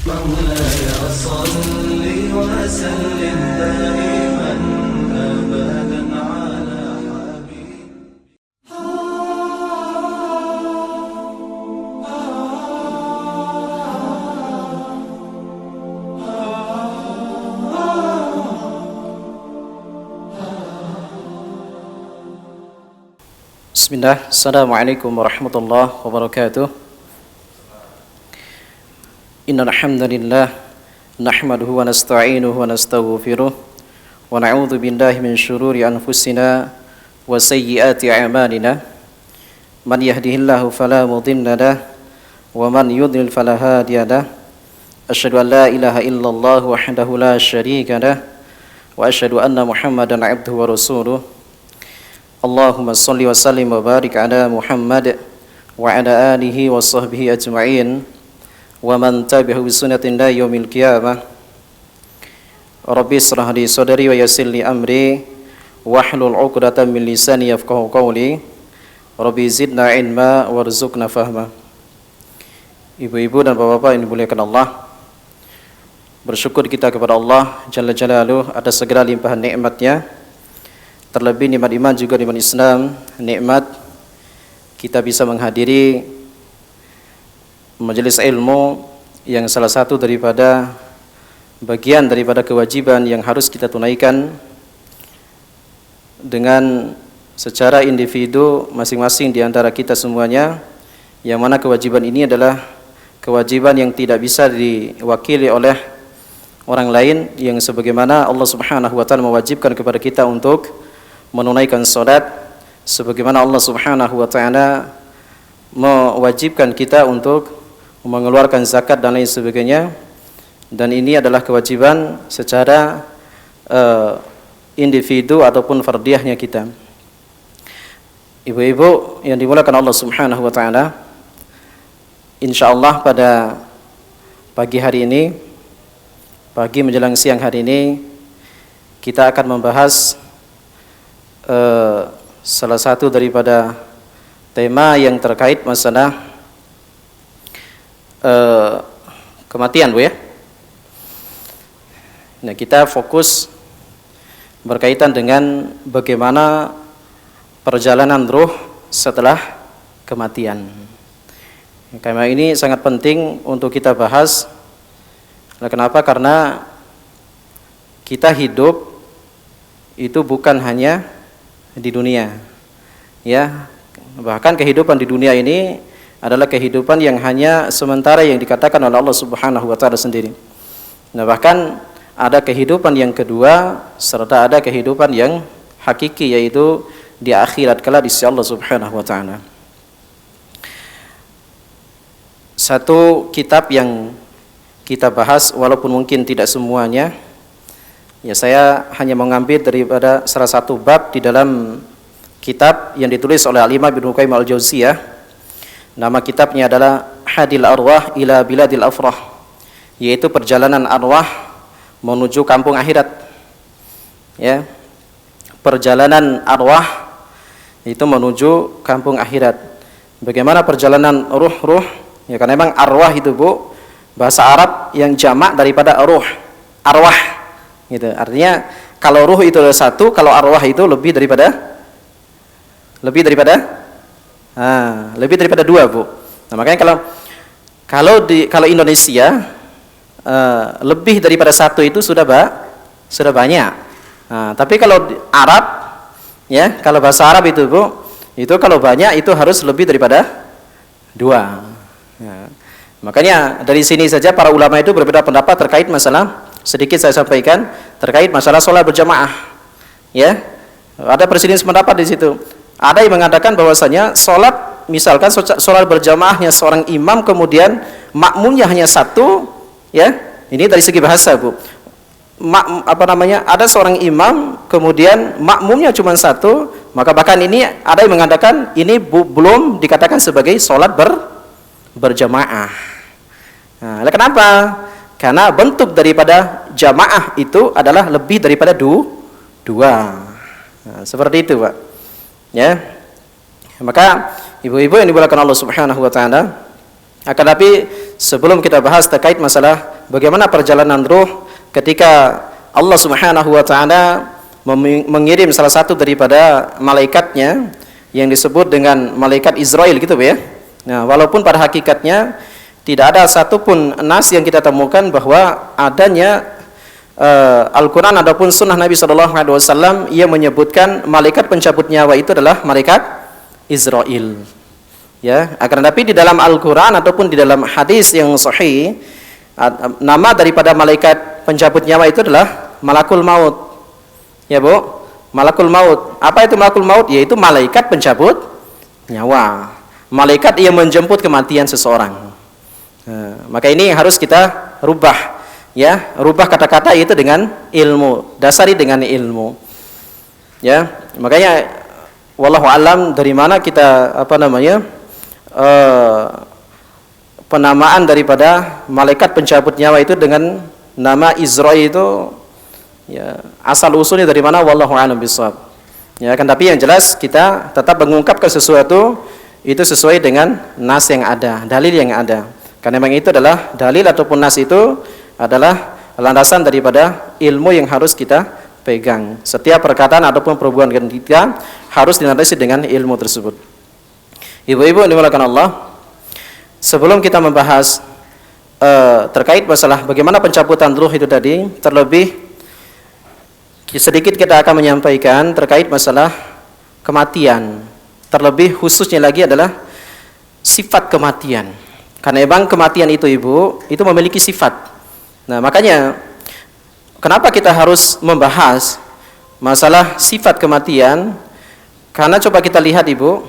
مولاي صل وسلم دائما أبدا على حبيبك. Bismillah, Assalamualaikum warahmatullahi wabarakatuh. Innal hamdalillah nahmaduhu wa nasta'inuhu wa nastaghfiruh wa na'udzu billahi min shururi anfusina wa sayyiati a'malina. Man yahdihillahu fala mudilla lahu wa man yudlil fala hadiya lahu. Asyhadu an la ilaha illallah wahdahu la syarika lahu wa asyhadu anna Muhammadan 'abduhu wa rasuluh. Allahumma salli wa sallim wa barik ala Muhammad wa ala alihi wa sahbihi ajma'in wa man tabi'ahu bi sunnatin ila yaumil qiyamah. Rabbi israh li sadri wa yassir li amri wahlul 'uqdatam min lisani yafqahu qawli. Rabbi zidna ilma warzuqna fahma. Ibu-ibu dan bapak-bapak yang dimuliakan Allah, bersyukur kita kepada Allah Jalla Jalaluhu atas segala limpahan nikmat-Nya. Terlebih nikmat iman juga nikmat Islam, nikmat kita bisa menghadiri majelis ilmu yang salah satu daripada bagian daripada kewajiban yang harus kita tunaikan dengan secara individu masing-masing di antara kita semuanya, yang mana kewajiban ini adalah kewajiban yang tidak bisa diwakili oleh orang lain, yang sebagaimana Allah Subhanahu wa taala mewajibkan kepada kita untuk menunaikan salat, sebagaimana Allah Subhanahu wa taala mewajibkan kita untuk mengeluarkan zakat dan lain sebagainya. Dan ini adalah kewajiban secara individu ataupun fardiyahnya kita. Ibu-ibu yang dimuliakan Allah Subhanahu wa taala, insyaallah pada pagi hari ini, pagi menjelang siang hari ini, kita akan membahas salah satu daripada tema yang terkait masalah kematian, Bu ya. Nah, kita fokus berkaitan dengan bagaimana perjalanan ruh setelah kematian. Tema ini sangat penting untuk kita bahas. Kenapa? Karena kita hidup itu bukan hanya di dunia, ya, bahkan kehidupan di dunia ini adalah kehidupan yang hanya sementara yang dikatakan oleh Allah Subhanahu wa taala sendiri. Nah, bahkan ada kehidupan yang kedua serta ada kehidupan yang hakiki, yaitu di akhirat kala di sisi Allah Subhanahu wa taala. Satu kitab yang kita bahas, walaupun mungkin tidak semuanya, ya, saya hanya mengambil daripada salah satu bab di dalam kitab yang ditulis oleh Al-Imam Ibnu Qayyim Al-Jauziyah. Nama kitabnya adalah Hadil Arwah ila Biladil Afrah, yaitu perjalanan arwah menuju kampung akhirat. Ya, perjalanan arwah itu menuju kampung akhirat. Bagaimana perjalanan ruh-ruh? Ya, karena memang arwah itu, Bu, bahasa Arab yang jamak daripada ruh, arwah. Gitu. Artinya kalau ruh itu satu, kalau arwah itu lebih daripada dua, Bu. Nah, makanya kalau Indonesia lebih daripada satu itu sudah banyak. Nah, tapi kalau Arab, ya, kalau bahasa Arab itu, Bu, itu kalau banyak itu harus lebih daripada dua. Ya. Makanya dari sini saja para ulama itu berbeda pendapat terkait masalah, sedikit saya sampaikan terkait masalah sholat berjamaah. Ya, ada perselisihan pendapat di situ. Ada yang mengatakan bahwasanya sholat, misalkan sholat berjamaahnya seorang imam, kemudian makmumnya hanya satu. Ya, ini dari segi bahasa, Bu. Ada seorang imam, kemudian makmumnya cuma satu, maka bahkan ini ada yang mengatakan ini belum dikatakan sebagai sholat berjamaah. Nah, kenapa? Karena bentuk daripada jamaah itu adalah lebih daripada dua. Nah, seperti itu, Pak. Ya. Maka ibu-ibu yang dimuliakan Allah Subhanahu wa taala, akan tapi sebelum kita bahas terkait masalah bagaimana perjalanan ruh ketika Allah Subhanahu wa taala mengirim salah satu daripada malaikatnya yang disebut dengan malaikat Israel gitu ya. Nah, walaupun pada hakikatnya tidak ada satupun nas yang kita temukan bahwa adanya Al-Quran ataupun sunnah Nabi SAW yang menyebutkan malaikat pencabut nyawa itu adalah malaikat Israel. Ya, akan tetapi di dalam Al-Quran ataupun di dalam hadis yang sahih, nama daripada malaikat pencabut nyawa itu adalah Malakul Maut. Ya Bu, Malakul Maut. Apa itu Malakul Maut? Yaitu malaikat pencabut nyawa. Malaikat yang menjemput kematian seseorang. Nah, maka ini harus kita rubah, ya, rubah kata-kata itu dengan ilmu, dasari dengan ilmu. Ya, makanya wallahu alam dari mana kita penamaan daripada malaikat pencabut nyawa itu dengan nama Israel itu, ya, asal usulnya dari mana wallahu alam bishawab. Ya, kan, tapi yang jelas kita tetap mengungkapkan sesuatu itu sesuai dengan nas yang ada, dalil yang ada. Karena memang itu adalah dalil ataupun nas itu adalah landasan daripada ilmu yang harus kita pegang. Setiap perkataan ataupun perbuatan kita harus dilandasi dengan ilmu tersebut. Ibu-ibu yang dimuliakan Allah, sebelum kita membahas terkait masalah bagaimana pencabutan ruh itu tadi, terlebih sedikit kita akan menyampaikan terkait masalah kematian. Terlebih khususnya lagi adalah sifat kematian. Karena memang kematian itu Ibu, itu memiliki sifat. Nah, makanya kenapa kita harus membahas masalah sifat kematian? Karena coba kita lihat Ibu,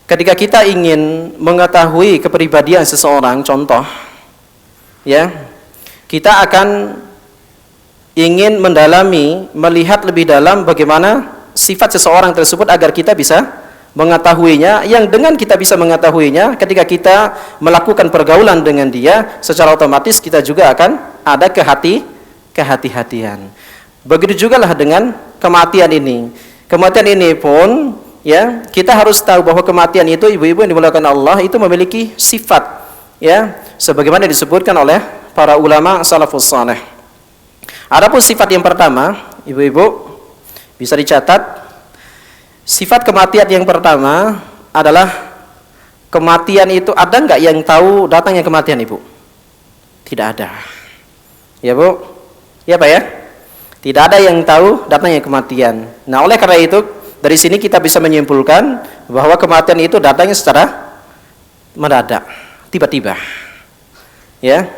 ketika kita ingin mengetahui kepribadian seseorang, contoh, ya, kita akan ingin mendalami, melihat lebih dalam bagaimana sifat seseorang tersebut agar kita bisa mengetahuinya, yang dengan kita bisa mengetahuinya, ketika kita melakukan pergaulan dengan dia, secara otomatis kita juga akan ada kehati-hatian. Begitu juga lah dengan kematian ini. Kematian ini pun, ya, kita harus tahu bahwa kematian itu, ibu-ibu yang dimuliakan Allah, itu memiliki sifat, ya, sebagaimana disebutkan oleh para ulama salafus saleh. Adapun sifat yang pertama, ibu-ibu bisa dicatat. Sifat kematian yang pertama adalah kematian itu, ada enggak yang tahu datangnya kematian Ibu? Tidak ada. Ya Bu? Ya Pak ya? Tidak ada yang tahu datangnya kematian. Nah, oleh karena itu dari sini kita bisa menyimpulkan bahwa kematian itu datangnya secara mendadak, tiba-tiba. Ya.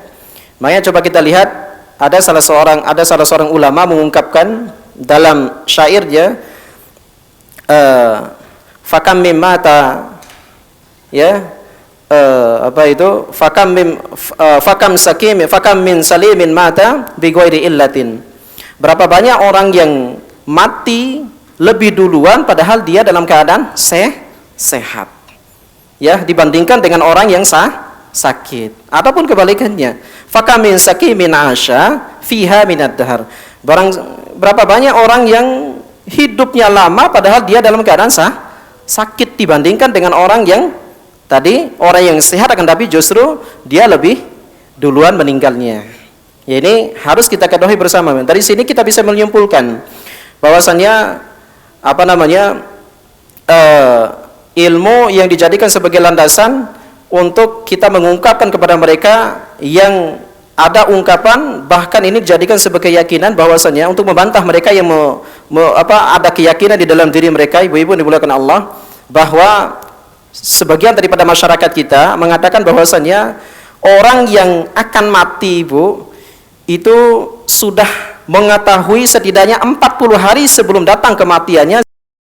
Makanya coba kita lihat, ada salah seorang ulama mengungkapkan dalam syairnya, fakam mim mata, ya, fakam min salimin mata bi ghairi illatin. Berapa banyak orang yang mati lebih duluan padahal dia dalam keadaan sehat, ya, dibandingkan dengan orang yang sakit. Ataupun kebalikannya, fakam min sakimin asya fiha minad dahar. Berapa banyak orang yang hidupnya lama padahal dia dalam keadaan sakit dibandingkan dengan orang yang tadi, orang yang sehat akan tapi justru dia lebih duluan meninggalnya. Ya, ini harus kita ketahui bersama. Dari sini kita bisa menyimpulkan bahwasannya ilmu yang dijadikan sebagai landasan untuk kita mengungkapkan kepada mereka yang ada ungkapan, bahkan ini dijadikan sebagai keyakinan bahwasanya untuk membantah mereka yang ada keyakinan di dalam diri mereka, ibu-ibu dimuliakan Allah, bahwa sebagian daripada masyarakat kita mengatakan bahwasanya orang yang akan mati Ibu itu sudah mengetahui setidaknya 40 hari sebelum datang kematiannya,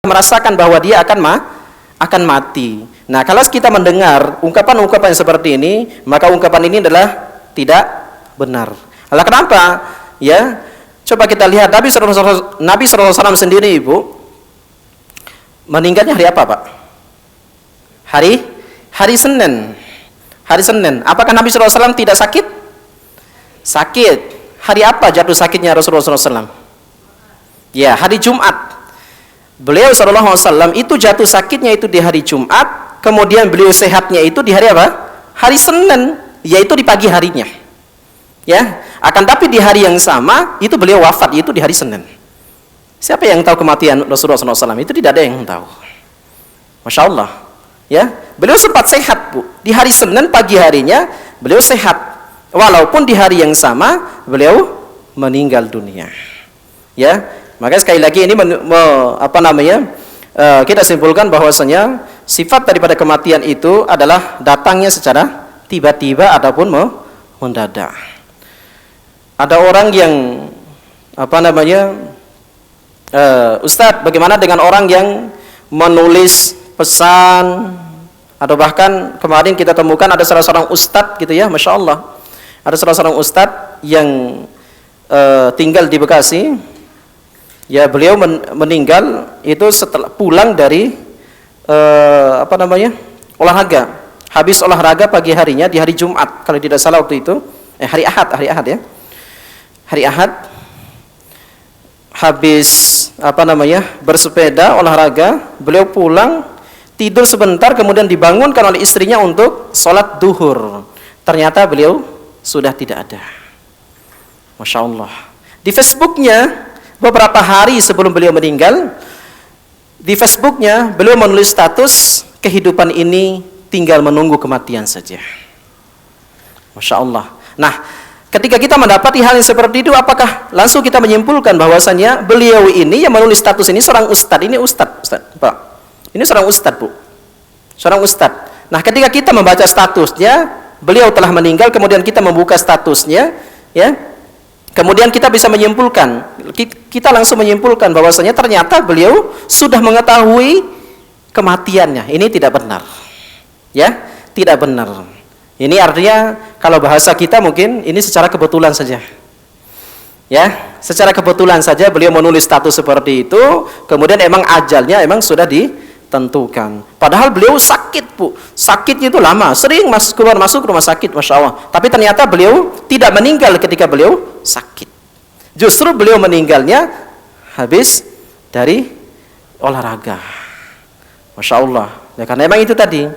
merasakan bahwa dia akan mati. Nah, kalau kita mendengar ungkapan-ungkapan seperti ini, maka ungkapan ini adalah tidak benar. Lalu kenapa? Ya, coba kita lihat Nabi SAW sendiri Ibu meninggalnya hari apa Pak? Hari Senin. Hari Senin. Apakah Nabi SAW tidak sakit? Sakit. Hari apa jatuh sakitnya Rasulullah SAW? Ya, hari Jumat. Beliau SAW itu jatuh sakitnya itu di hari Jumat, kemudian beliau sehatnya itu di hari apa? Hari Senin, yaitu di pagi harinya. Ya, akan tapi di hari yang sama itu beliau wafat, itu di hari Senin. Siapa yang tahu kematian Rasulullah SAW? Itu tidak ada yang tahu. Masya Allah. Ya, beliau sempat sehat, Bu. Di hari Senin pagi harinya beliau sehat. Walaupun di hari yang sama beliau meninggal dunia. Ya, maka sekali lagi ini kita simpulkan bahwasanya sifat daripada kematian itu adalah datangnya secara tiba-tiba ataupun mendadak. Ada orang yang Ustadz, bagaimana dengan orang yang menulis pesan, atau bahkan kemarin kita temukan ada salah seorang ustadz gitu ya, Masya Allah, ada salah seorang ustadz yang tinggal di Bekasi, ya beliau meninggal itu setelah pulang dari olahraga, habis olahraga pagi harinya di hari Jumat kalau tidak salah waktu itu, hari Ahad ya, hari Ahad, habis bersepeda olahraga, beliau pulang tidur sebentar, kemudian dibangunkan oleh istrinya untuk sholat duhur. Ternyata beliau sudah tidak ada. Masya Allah. Di Facebooknya beberapa hari sebelum beliau meninggal, di Facebooknya beliau menulis status, kehidupan ini tinggal menunggu kematian saja. Masya Allah. Nah, ketika kita mendapati hal yang seperti itu, apakah langsung kita menyimpulkan bahwasannya beliau ini yang menulis status ini seorang ustadz? Ini ustadz, Pak. Ini seorang ustadz, Bu. Seorang ustadz. Nah, ketika kita membaca statusnya, beliau telah meninggal, kemudian kita membuka statusnya, ya. Kemudian kita bisa menyimpulkan, kita langsung menyimpulkan bahwasanya ternyata beliau sudah mengetahui kematiannya. Ini tidak benar. Ya, tidak benar. Ini artinya kalau bahasa kita mungkin ini secara kebetulan saja. Ya, secara kebetulan saja beliau menulis status seperti itu, kemudian emang ajalnya emang sudah ditentukan. Padahal beliau sakit, Bu. Sakitnya itu lama, sering keluar masuk rumah sakit, Masya Allah. Tapi ternyata beliau tidak meninggal ketika beliau sakit. Justru beliau meninggalnya habis dari olahraga. Masya Allah. Ya, karena emang itu tadi.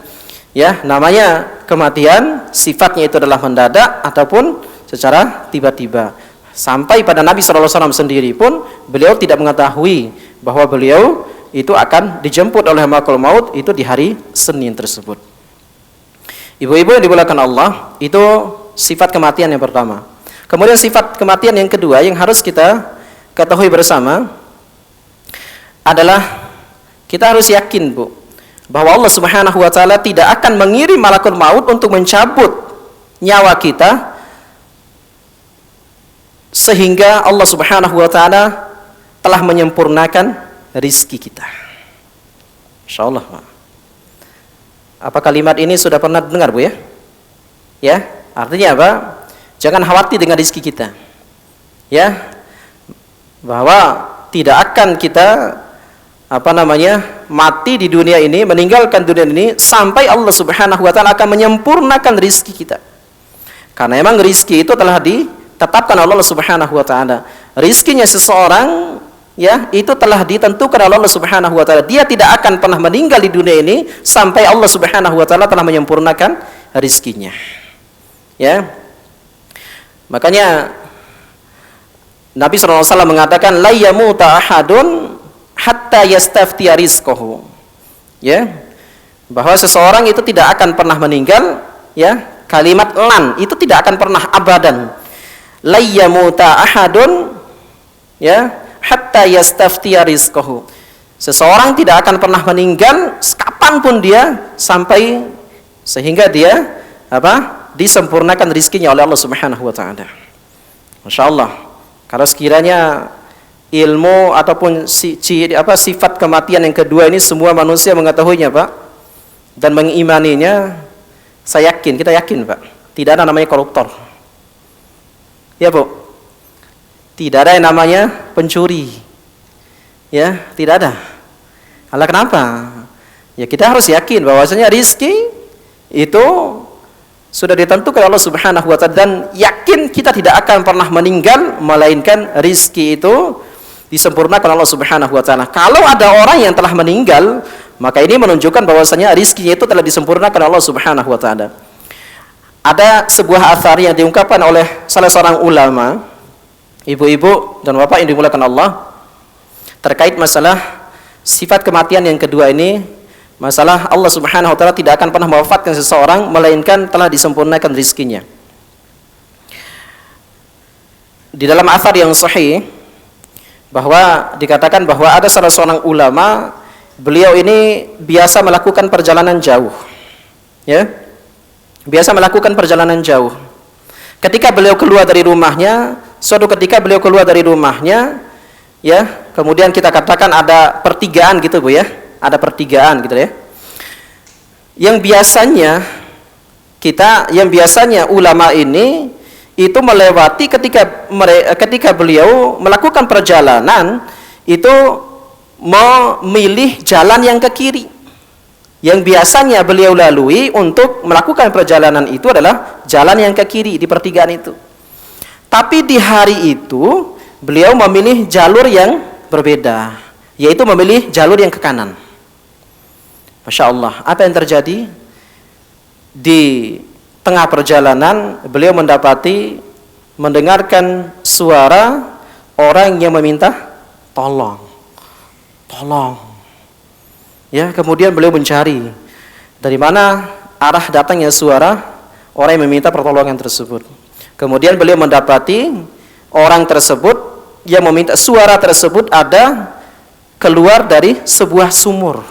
Ya, namanya kematian, sifatnya itu adalah mendadak ataupun secara tiba-tiba. Sampai pada Nabi SAW sendiri pun beliau tidak mengetahui bahwa beliau itu akan dijemput oleh malakul maut itu di hari Senin tersebut. Ibu-ibu yang dimuliakan Allah, itu sifat kematian yang pertama. Kemudian sifat kematian yang kedua yang harus kita ketahui bersama adalah kita harus yakin, Bu, bahwa Allah Subhanahu wa taala tidak akan mengirim malakul maut untuk mencabut nyawa kita sehingga Allah Subhanahu wa taala telah menyempurnakan rizki kita. Insyaallah, Pak. Apa kalimat ini sudah pernah dengar, Bu, ya? Ya, artinya apa? Jangan khawatir dengan rizki kita. Ya. Bahwa tidak akan kita mati di dunia ini, meninggalkan dunia ini sampai Allah Subhanahu wa taala akan menyempurnakan rizki kita. Karena memang rizki itu telah ditetapkan oleh Allah Subhanahu wa taala. Rizkinya seseorang, ya, itu telah ditentukan oleh Allah Subhanahu wa taala. Dia tidak akan pernah meninggal di dunia ini sampai Allah Subhanahu wa taala telah menyempurnakan rizkinya. Ya. Makanya Nabi SAW mengatakan la yamuta ahadun hatta yastaftiya rizqahu. Ya. Bahwa seseorang itu tidak akan pernah meninggal, ya. Kalimat lan itu tidak akan pernah abadan. La yamuta ahadun, ya, hatta yastaftiya rizqahu. Seseorang tidak akan pernah meninggal kapanpun dia sampai sehingga dia disempurnakan rizkinya oleh Allah Subhanahu wa taala. Masya Allah. Kalau sekiranya ilmu ataupun sifat kematian yang kedua ini semua manusia mengetahuinya, Pak, dan mengimaninya, kita yakin, Pak, tidak ada namanya koruptor. Ya, Bu. Tidak ada yang namanya pencuri. Ya, tidak ada. Alah, kenapa? Ya, kita harus yakin bahwasanya rizki itu sudah ditentukan Allah Subhanahu wa taala, dan yakin kita tidak akan pernah meninggal melainkan rizki itu disempurnakan Allah Subhanahu wa taala. Kalau ada orang yang telah meninggal, maka ini menunjukkan bahwasanya rizkinya itu telah disempurnakan Allah Subhanahu wa taala. ada sebuah athar yang diungkapkan oleh salah seorang ulama, ibu-ibu dan bapak yang dimuliakan Allah, terkait masalah sifat kematian yang kedua ini, masalah Allah Subhanahu wa taala tidak akan pernah mewafatkan seseorang melainkan telah disempurnakan rizkinya. Di dalam athar yang sahih bahwa dikatakan bahwa ada salah seorang ulama, beliau ini biasa melakukan perjalanan jauh. Ya. Biasa melakukan perjalanan jauh. Ketika beliau keluar dari rumahnya, suatu ketika beliau keluar dari rumahnya, ya, kemudian kita katakan ada pertigaan gitu Bu ya, ada pertigaan gitu ya. Yang biasanya ulama ini itu melewati ketika beliau melakukan perjalanan itu memilih jalan yang ke kiri. Yang biasanya beliau lalui untuk melakukan perjalanan itu adalah jalan yang ke kiri di pertigaan itu. Tapi di hari itu beliau memilih jalur yang berbeda, yaitu memilih jalur yang ke kanan. Masya Allah, apa yang terjadi? Di tengah perjalanan beliau mendengarkan suara orang yang meminta tolong. Ya, kemudian beliau mencari dari mana arah datangnya suara orang yang meminta pertolongan tersebut. Kemudian beliau mendapati orang tersebut yang meminta suara tersebut ada keluar dari sebuah sumur.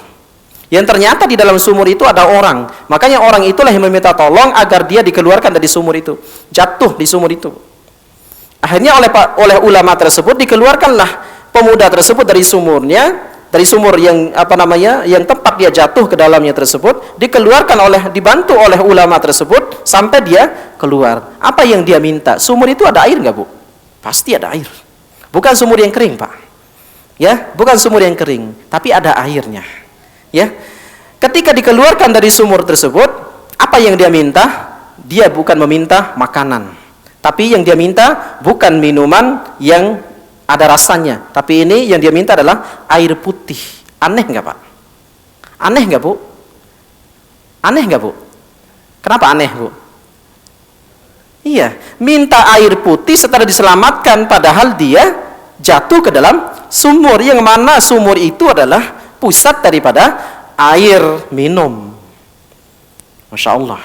Yang ternyata di dalam sumur itu ada orang. Makanya orang itulah yang meminta tolong agar dia dikeluarkan dari sumur itu. Jatuh di sumur itu. Akhirnya oleh ulama tersebut dikeluarkanlah pemuda tersebut dari sumurnya. Dari sumur yang yang tempat dia jatuh ke dalamnya tersebut, dibantu oleh ulama tersebut sampai dia keluar. Apa yang dia minta? Sumur itu ada air nggak Bu? Pasti ada air. Bukan sumur yang kering Pak. Ya, bukan sumur yang kering, tapi ada airnya. Ya, ketika dikeluarkan dari sumur tersebut, apa yang dia minta? Dia bukan meminta makanan, tapi yang dia minta bukan minuman yang ada rasanya, tapi ini yang dia minta adalah air putih. Aneh nggak Pak? Aneh nggak Bu? Aneh nggak Bu? Kenapa aneh Bu? Iya, minta air putih setelah diselamatkan, padahal dia jatuh ke dalam sumur, yang mana sumur itu adalah pusat daripada air minum. Masya Allah.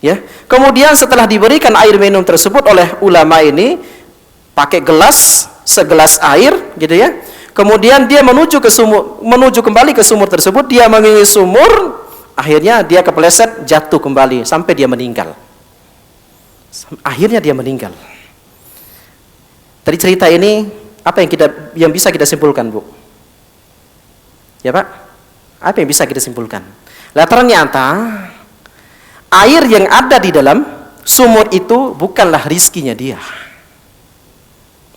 Ya, kemudian setelah diberikan air minum tersebut oleh ulama ini, pakai segelas air gitu ya. Kemudian dia menuju kembali ke sumur tersebut, dia mengingat sumur, akhirnya dia kepleset, jatuh kembali sampai dia meninggal. Akhirnya dia meninggal. Dari cerita ini apa yang bisa kita simpulkan, Bu? Ya, Pak? Apa yang bisa kita simpulkan? Lah ternyata air yang ada di dalam sumur itu bukanlah rizkinya dia.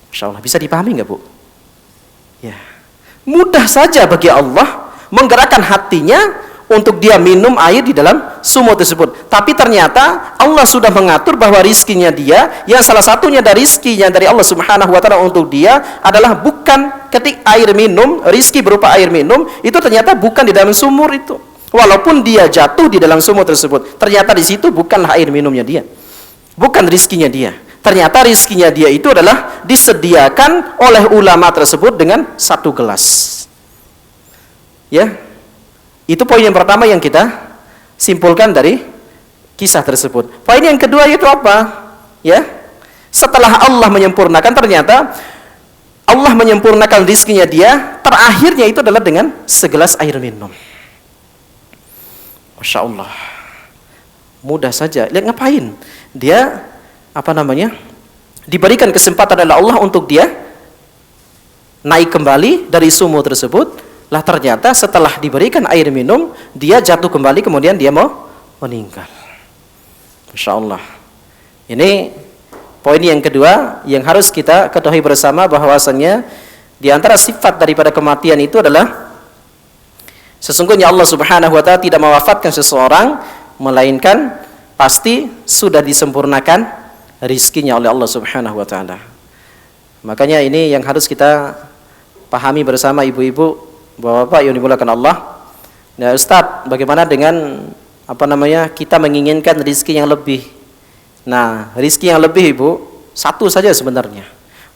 Masya Allah, bisa dipahami nggak Bu? Ya, mudah saja bagi Allah menggerakkan hatinya untuk dia minum air di dalam sumur tersebut. Tapi ternyata Allah sudah mengatur bahwa rizkinya dia, yang salah satunya dari rizkinya dari Allah Subhanahu wa taala untuk dia adalah bukan ketik air minum, rizki berupa air minum itu ternyata bukan di dalam sumur itu. Walaupun dia jatuh di dalam sumur tersebut, ternyata di situ bukanlah air minumnya dia, bukan rizkinya dia. Ternyata rizkinya dia itu adalah disediakan oleh ulama tersebut dengan satu gelas. Ya, itu poin yang pertama yang kita simpulkan dari kisah tersebut. Poin yang kedua itu apa? Ya, setelah Allah menyempurnakan, ternyata Allah menyempurnakan rizkinya dia, terakhirnya itu adalah dengan segelas air minum. Masya Allah, mudah saja. Lihat ngapain? Dia diberikan kesempatan oleh Allah untuk dia naik kembali dari sumur tersebut. Lah ternyata setelah diberikan air minum, dia jatuh kembali, kemudian dia mau meninggal. Masya Allah. Ini poin yang kedua yang harus kita ketahui bersama, bahwasannya di antara sifat daripada kematian itu adalah sesungguhnya Allah Subhanahu wa taala tidak mewafatkan seseorang melainkan pasti sudah disempurnakan rizkinya oleh Allah Subhanahu wa taala. Makanya ini yang harus kita pahami bersama, ibu-ibu, bapak-bapak yang dimuliakan Allah. Nah, Ustaz, bagaimana dengan kita menginginkan rizki yang lebih, Nah, rizki yang lebih Ibu, satu saja sebenarnya.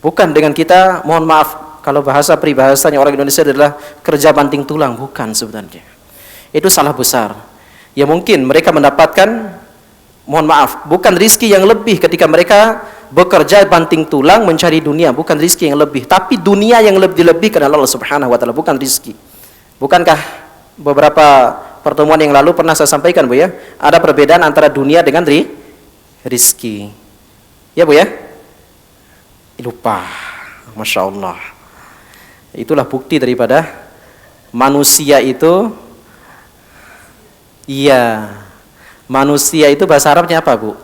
Bukan dengan kita, mohon maaf, kalau bahasa peribahasanya orang Indonesia adalah kerja banting tulang, bukan sebenarnya. Itu salah besar. Ya mungkin mereka mendapatkan, mohon maaf, bukan rizki yang lebih ketika mereka bekerja banting tulang mencari dunia, bukan rizki yang lebih, tapi dunia yang lebih karena Allah Subhanahu wa taala, bukan rizki. Bukankah beberapa pertemuan yang lalu pernah saya sampaikan Bu ya, ada perbedaan antara dunia dengan rizki. Ya Bu ya? Lupa. Masya Allah. Itulah bukti daripada manusia itu, iya, manusia itu bahasa Arabnya apa Bu?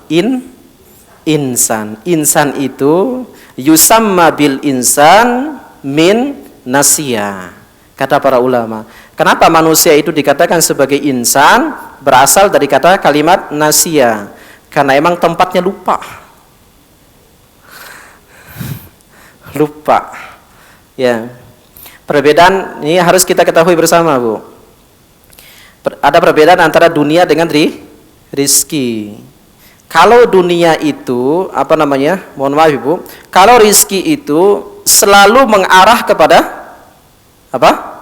Insan. Insan itu yusamma bil insan min nasiya. Kata para ulama. Kenapa manusia itu dikatakan sebagai insan? Berasal dari kata kalimat nasiya. Karena emang tempatnya lupa. Lupa. Ya. Perbedaan ini harus kita ketahui bersama, Bu. Ada perbedaan antara dunia dengan rizki. Kalau dunia itu, apa namanya? Mohon maaf Ibu. Kalau rizki itu selalu mengarah kepada apa?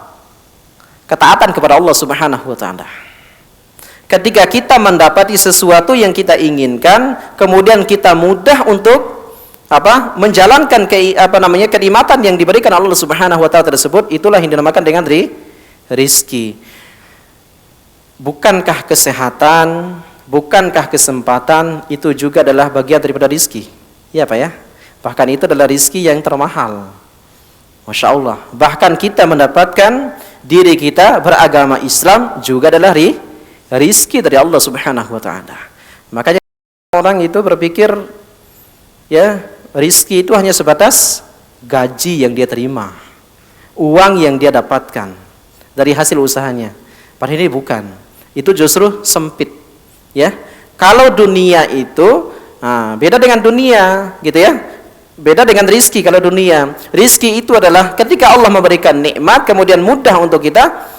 Ketaatan kepada Allah Subhanahu wa taala. Ketika kita mendapati sesuatu yang kita inginkan, kemudian kita mudah untuk menjalankan kenikmatan yang diberikan Allah Subhanahu wa taala tersebut, itulah yang dinamakan dengan rizki. Bukankah kesehatan, bukankah kesempatan itu juga adalah bagian daripada rizki? Ya Pak ya. Bahkan itu adalah rizki yang termahal. Masya Allah. Bahkan kita mendapatkan diri kita beragama Islam juga adalah rizki dari Allah Subhanahu wa taala. Makanya orang itu berpikir ya, rizki itu hanya sebatas gaji yang dia terima, uang yang dia dapatkan dari hasil usahanya. Padahal ini bukan. Itu justru sempit. Ya, kalau dunia itu beda dengan dunia, gitu ya. Beda dengan rizki. Kalau dunia, rizki itu adalah ketika Allah memberikan nikmat, kemudian mudah untuk kita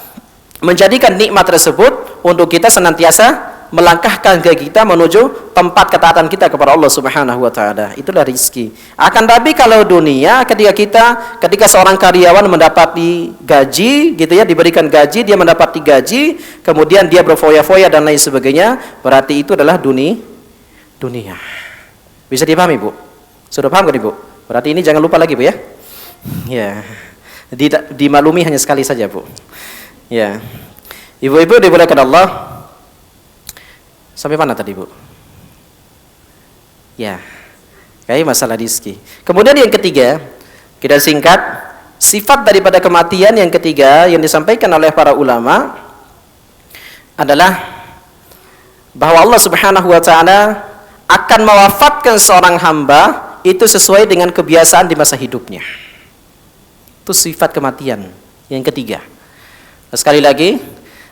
menjadikan nikmat tersebut untuk kita senantiasa melangkahkan kaki kita menuju tempat ketaatan kita kepada Allah Subhanahu wa taala. Itulah rizki. Akan tapi kalau dunia, ketika seorang karyawan mendapati gaji, gitu ya, diberikan gaji, dia mendapati gaji, kemudian dia berfoya-foya dan lain sebagainya, berarti itu adalah dunia. Bisa dipahami Bu? Sudah paham kan Ibu? Berarti ini jangan lupa lagi Bu ya. Ya. Dimaklumi hanya sekali saja Bu. Ya. Ibu-ibu dimuliakan Allah. Sampai mana tadi Bu? Ya, kayak masalah rizki. Kemudian yang ketiga, kita singkat, sifat daripada kematian yang ketiga yang disampaikan oleh para ulama adalah bahwa Allah Subhanahu wa taala akan mewafatkan seorang hamba itu sesuai dengan kebiasaan di masa hidupnya. Itu sifat kematian yang ketiga. Sekali lagi,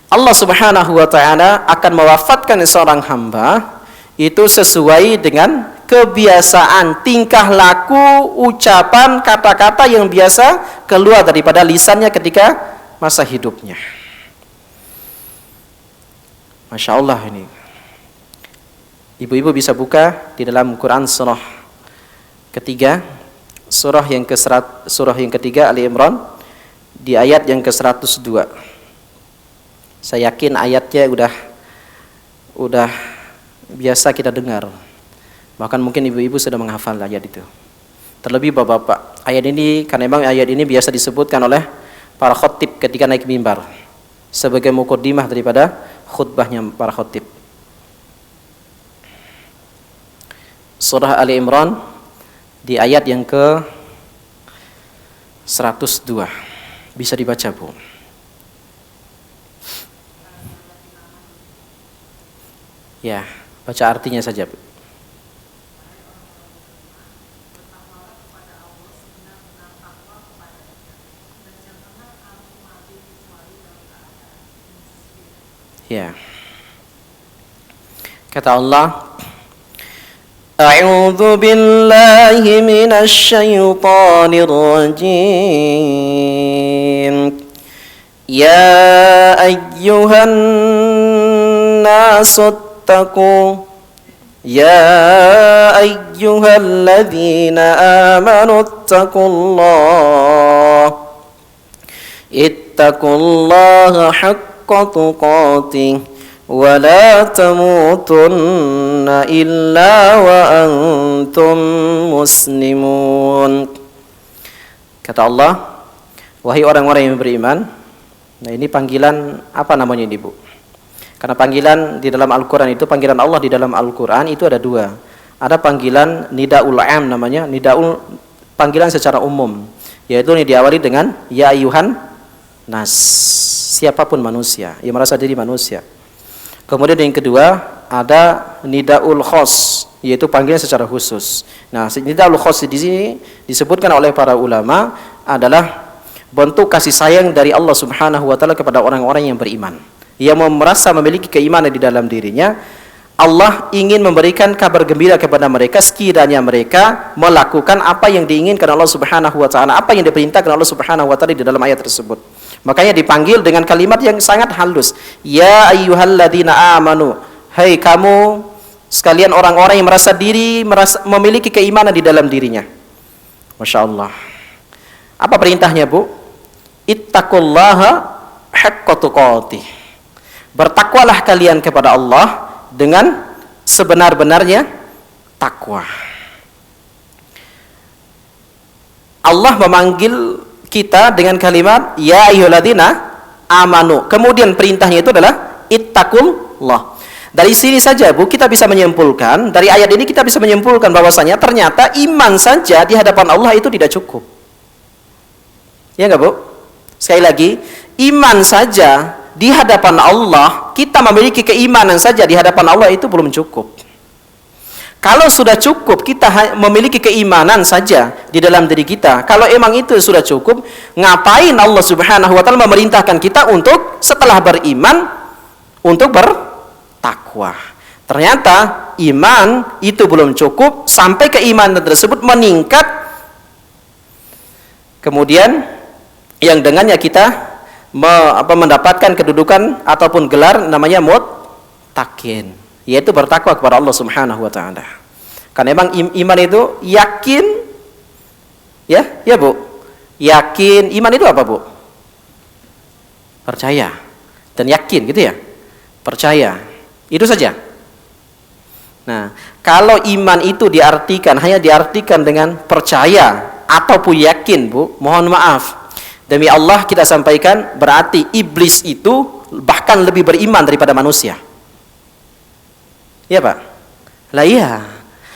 Allah Subhanahu wa taala akan mewafatkan seorang hamba itu sesuai dengan kebiasaan, tingkah laku, ucapan, kata-kata yang biasa keluar daripada lisannya ketika masa hidupnya. Masya Allah ini. Ibu-ibu bisa buka di dalam Quran surah ketiga, surah yang ketiga Ali Imran, di ayat yang ke-102. Saya yakin ayatnya udah biasa kita dengar. Bahkan mungkin ibu-ibu sudah menghafal ayat itu. Terlebih bapak-bapak. Ayat ini, karena memang ayat ini biasa disebutkan oleh para khotib ketika naik mimbar sebagai muqaddimah daripada khutbahnya para khotib. Surah Ali Imran di ayat yang ke-102. Bisa dibaca Bu. Ya, baca artinya saja Bu. Ya. Kata Allah, A'udzu billahi minasy syaithanir rajim. Ya ayyuhan nasu taqu يا أيها الذين آمنوا اتقوا الله حق تقاته ولا تموتن إلا وأنتم مسلمون. Kata Allah, wahai orang-orang yang beriman. Nah, ini panggilan apa namanya ini, Bu? Karena panggilan di dalam Al-Quran itu, panggilan Allah di dalam Al-Quran itu ada dua. Ada panggilan nidaul am namanya, nidaul panggilan secara umum, yaitu ini diawali dengan ya ayyuhan nas, siapapun manusia yang merasa diri manusia. Kemudian yang kedua ada nidaul khos, yaitu panggilan secara khusus. Nah, nidaul khos di sini disebutkan oleh para ulama adalah bentuk kasih sayang dari Allah Subhanahu wa taala kepada orang-orang yang beriman, yang merasa memiliki keimanan di dalam dirinya. Allah ingin memberikan kabar gembira kepada mereka sekiranya mereka melakukan apa yang diinginkan Allah Subhanahu wa taala, apa yang diperintahkan Allah Subhanahu wa taala di dalam ayat tersebut. Makanya dipanggil dengan kalimat yang sangat halus. Ya ayyuhalladzina amanu, hai kamu sekalian orang-orang yang merasa memiliki keimanan di dalam dirinya. Masya Allah. Apa perintahnya, Bu? Ittaqullaha haqqa tuqatih. Bertakwalah kalian kepada Allah dengan sebenar-benarnya takwa. Allah memanggil kita dengan kalimat ya ayyuhalladzina amanu. Kemudian perintahnya itu adalah ittaqullah. Dari sini saja, Bu, kita bisa menyimpulkan, dari ayat ini kita bisa menyimpulkan bahwasanya ternyata iman saja di hadapan Allah itu tidak cukup. Ya enggak, Bu? Sekali lagi, iman saja di hadapan Allah, kita memiliki keimanan saja di hadapan Allah itu belum cukup. Kalau sudah cukup kita memiliki keimanan saja di dalam diri kita, kalau emang itu sudah cukup, ngapain Allah Subhanahu wa taala memerintahkan kita untuk setelah beriman untuk bertakwa? Ternyata iman itu belum cukup sampai keimanan tersebut meningkat, kemudian yang dengannya kita mendapatkan kedudukan ataupun gelar namanya muttaqin, yaitu bertakwa kepada Allah Subhanahu wa taala. Karena memang iman itu yakin, ya Bu. Yakin, iman itu apa, Bu? Percaya dan yakin, gitu ya. Percaya. Itu saja. Nah, kalau iman itu hanya diartikan dengan percaya ataupun yakin, Bu, mohon maaf. Demi Allah kita sampaikan, berarti iblis itu bahkan lebih beriman daripada manusia. Ya, Pak? Lah iya.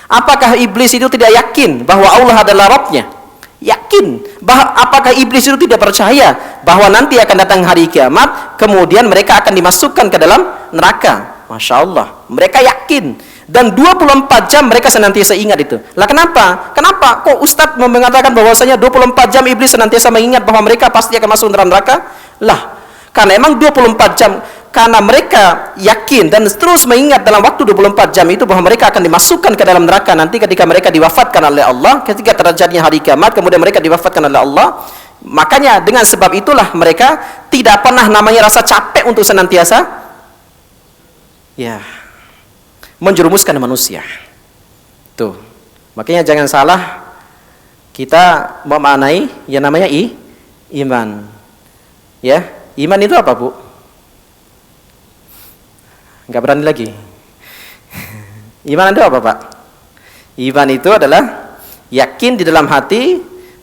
Apakah iblis itu tidak yakin bahwa Allah adalah Rabbnya? Yakin. Apakah iblis itu tidak percaya bahwa nanti akan datang hari kiamat, kemudian mereka akan dimasukkan ke dalam neraka? Masya Allah. Mereka yakin. Dan 24 jam mereka senantiasa ingat itu. Lah kenapa? Kenapa kok Ustadz mengatakan bahwasanya 24 jam iblis senantiasa mengingat bahwa mereka pasti akan masuk dalam neraka? Lah, karena emang 24 jam, karena mereka yakin dan terus mengingat dalam waktu 24 jam itu bahwa mereka akan dimasukkan ke dalam neraka nanti ketika mereka diwafatkan oleh Allah, ketika terjadinya hari kiamat, kemudian mereka diwafatkan oleh Allah. Makanya dengan sebab itulah mereka tidak pernah namanya rasa capek untuk senantiasa menjerumuskan manusia. Tuh. Makanya jangan salah kita memaknai yang namanya iman. Ya, iman itu apa, Bu? Enggak berani lagi. Iman itu apa, Pak? Iman itu adalah yakin di dalam hati,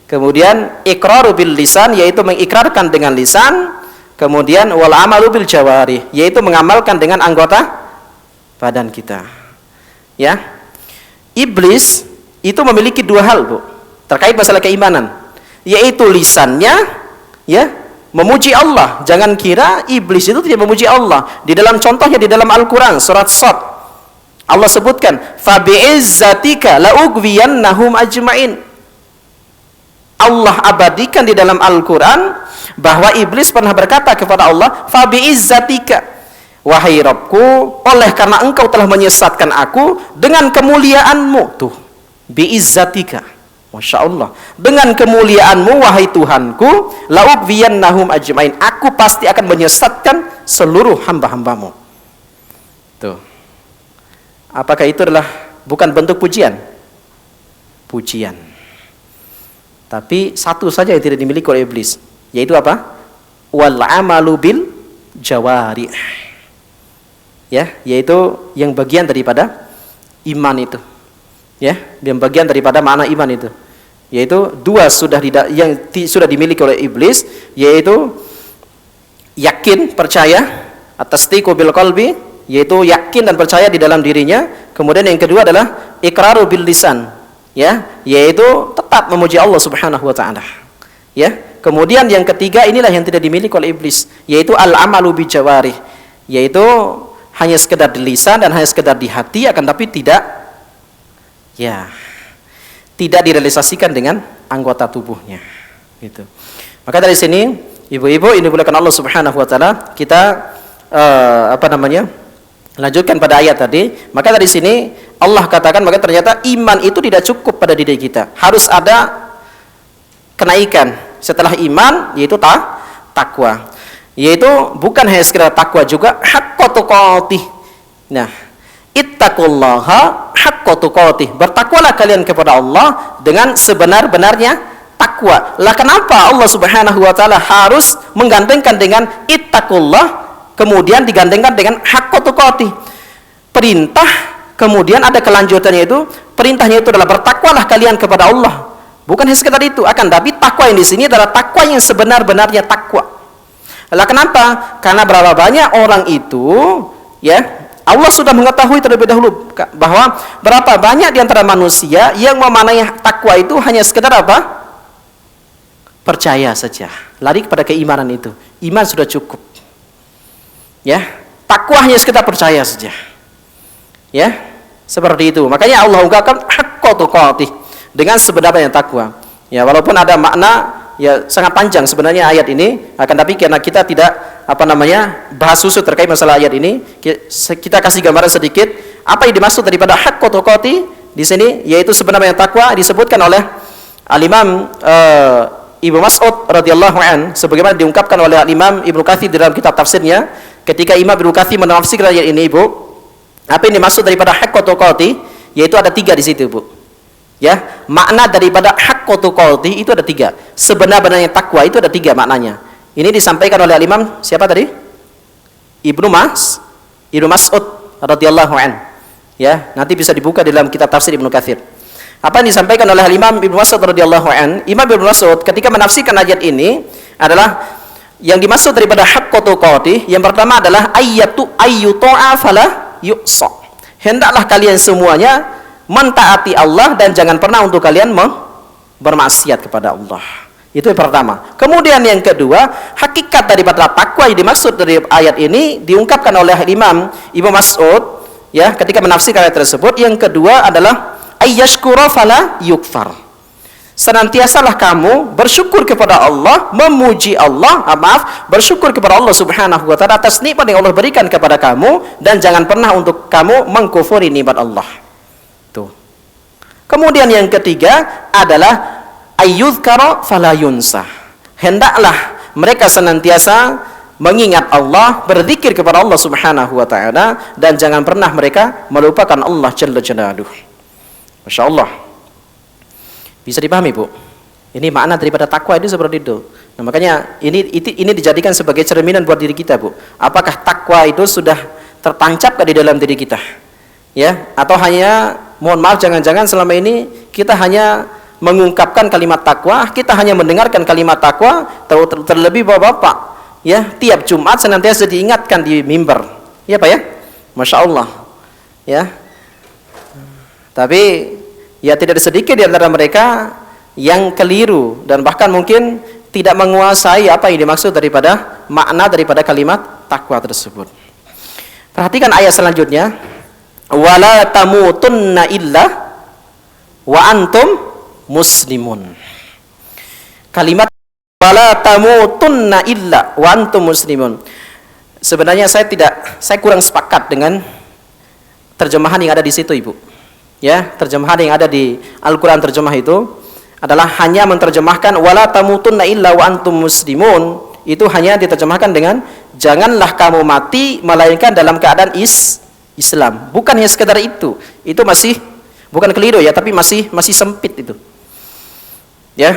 kemudian iqraru bil lisan, yaitu mengikrarkan dengan lisan, kemudian wal amalu bil jawarih, yaitu mengamalkan dengan anggota badan kita. Ya. Iblis itu memiliki dua hal, Bu, terkait masalah keimanan, yaitu lisannya memuji Allah. Jangan kira iblis itu tidak memuji Allah. Di dalam contohnya di dalam Al-Qur'an surat Shad, Allah sebutkan fa bi'izzatika la'ugwiyannahum ajma'in. Allah abadikan di dalam Al-Qur'an bahwa iblis pernah berkata kepada Allah, fa bi'izzatika, wahai Rabbku, oleh karena engkau telah menyesatkan aku dengan kemuliaanmu. Tuh, bi'izzatika, Masya Allah, dengan kemuliaanmu wahai Tuhanku, la'ubwiyannahum ajmain, aku pasti akan menyesatkan seluruh hamba-hambamu. Tuh. Apakah itu adalah bukan bentuk pujian? Pujian. Tapi satu saja yang tidak dimiliki oleh iblis, yaitu apa? Wal amalu bil jawari. Ya, yaitu yang bagian daripada iman itu. Ya, yang bagian daripada makna iman itu. Yaitu dua yang sudah dimiliki oleh iblis, yaitu yakin, percaya, at-tasdiqu bil qalbi, yaitu yakin dan percaya di dalam dirinya. Kemudian yang kedua adalah iqraru bil lisan, ya, yaitu tetap memuji Allah Subhanahu wa taala. Ya. Kemudian yang ketiga inilah yang tidak dimiliki oleh iblis, yaitu al-amalu bi jawari, yaitu hanya sekedar di lisan dan hanya sekedar di hati, akan tapi tidak direalisasikan dengan anggota tubuhnya. Gitu. Maka dari sini, ibu-ibu ini dimuliakan Allah Subhanahu wa taala, kita lanjutkan pada ayat tadi. Maka dari sini Allah katakan, maka ternyata iman itu tidak cukup pada diri kita. Harus ada kenaikan setelah iman, yaitu takwa. Yaitu bukan hanya sekedar takwa, juga haqqa tuqatih. Nah, ittaqullaha haqqa tuqatih. Bertakwalah kalian kepada Allah dengan sebenar-benarnya takwa. Lah kenapa Allah Subhanahu wa taala harus menggandengkan dengan ittaqullah, kemudian digandengkan dengan haqqa tuqatih? Perintah, kemudian ada kelanjutannya, itu perintahnya itu adalah bertakwalah kalian kepada Allah. Bukan hanya sekedar itu, akan tapi takwa yang di sini adalah takwa yang sebenar-benarnya takwa. Lah kenapa? Karena berapa banyak orang itu, ya, Allah sudah mengetahui terlebih dahulu bahwa berapa banyak di antara manusia yang memanai takwa itu hanya sekedar apa? Percaya saja. Lari kepada keimanan itu. Iman sudah cukup. Ya, takwa hanya sekedar percaya saja. Ya, seperti itu. Makanya Allah ungkapkan haqqa tuqatih, dengan sebenarnya takwa. Ya, walaupun ada makna ya sangat panjang sebenarnya ayat ini, akan tapi karena kita tidak bahas khusus terkait masalah ayat ini, kita kasih gambaran sedikit apa yang dimaksud daripada haqqa tuqatih di sini, yaitu sebenarnya takwa disebutkan oleh Al-Imam Ibnu Mas'ud radhiyallahu an, sebagaimana diungkapkan oleh Al-Imam Ibnu Katsir dalam kitab tafsirnya. Ketika Imam Ibnu Katsir menafsirkan ayat ini, Ibu, apa yang dimaksud daripada haqqa tuqatih, yaitu ada 3 di situ, Bu. Ya, makna daripada haqqa tuqatih itu ada 3. Sebenar-benarnya takwa itu ada 3 maknanya. Ini disampaikan oleh Imam siapa tadi? Ibnu Mas'ud radhiyallahu an. Ya, nanti bisa dibuka di dalam kitab tafsir Ibnu Katsir. Apa yang disampaikan oleh Imam Ibnu Mas'ud radhiyallahu an? Imam Ibnu Mas'ud ketika menafsirkan ayat ini adalah yang dimaksud daripada haqqa tuqatih, yang pertama adalah ayyutu'a fala yu'sa. Hendaklah kalian semuanya mentaati Allah dan jangan pernah untuk kalian bermaksiat kepada Allah. Itu yang pertama. Kemudian yang kedua, hakikat daripada takwa yang dimaksud dari ayat ini diungkapkan oleh Imam Ibnu Mas'ud, ya, ketika menafsirkan ayat tersebut. Yang kedua adalah ayyashkura fala yukfar. Senantiasalah kamu bersyukur kepada Allah, memuji Allah, bersyukur kepada Allah Subhanahu wa taala atas nikmat yang Allah berikan kepada kamu, dan jangan pernah untuk kamu mengkufuri nikmat Allah. Kemudian yang ketiga adalah ayyuzkara fala yunsa. Hendaklah mereka senantiasa mengingat Allah, berzikir kepada Allah Subhanahu wa taala, dan jangan pernah mereka melupakan Allah jalla jalaluhu. Masya Allah. Bisa dipahami, Bu? Ini makna daripada takwa itu seperti itu. Nah, makanya ini dijadikan sebagai cerminan buat diri kita, Bu. Apakah takwa itu sudah tertancap di dalam diri kita? Ya, atau hanya, mohon maaf, jangan-jangan selama ini kita hanya mengungkapkan kalimat takwa, kita hanya mendengarkan kalimat takwa, terlebih Bapak-bapak, ya, tiap Jumat senantiasa diingatkan di mimbar. Ya, Pak, ya? Masya Allah. Ya. Tapi ya tidak sedikit di antara mereka yang keliru dan bahkan mungkin tidak menguasai apa yang dimaksud daripada makna daripada kalimat takwa tersebut. Perhatikan ayat selanjutnya. Wala tamutunna illa wa antum muslimun. Kalimat wala tamutunna illa wa antum muslimun, sebenarnya saya kurang sepakat dengan terjemahan yang ada di situ, Ibu. Ya, terjemahan yang ada di Al-Qur'an terjemah itu adalah hanya menerjemahkan wala tamutunna illa wa antum muslimun, itu hanya diterjemahkan dengan janganlah kamu mati melainkan dalam keadaan Islam. Bukan hanya sekedar itu. Itu masih bukan keliru ya, tapi masih sempit itu. Ya.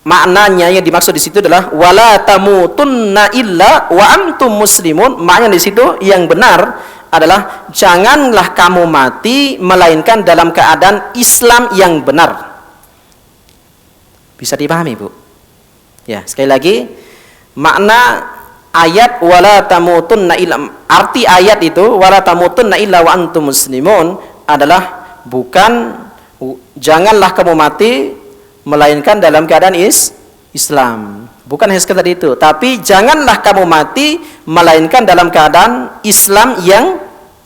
Maknanya yang dimaksud di situ adalah wala tamutunna illa wa antum muslimun. Maknanya di situ yang benar adalah janganlah kamu mati melainkan dalam keadaan Islam yang benar. Bisa dipahami, Bu? Ya, sekali lagi makna ayat wala tamutunna illa, arti ayat itu wala tamutunna illa wa antum muslimun adalah bukan janganlah kamu mati melainkan dalam keadaan Islam. Bukan hanya sekedar itu, tapi janganlah kamu mati melainkan dalam keadaan Islam yang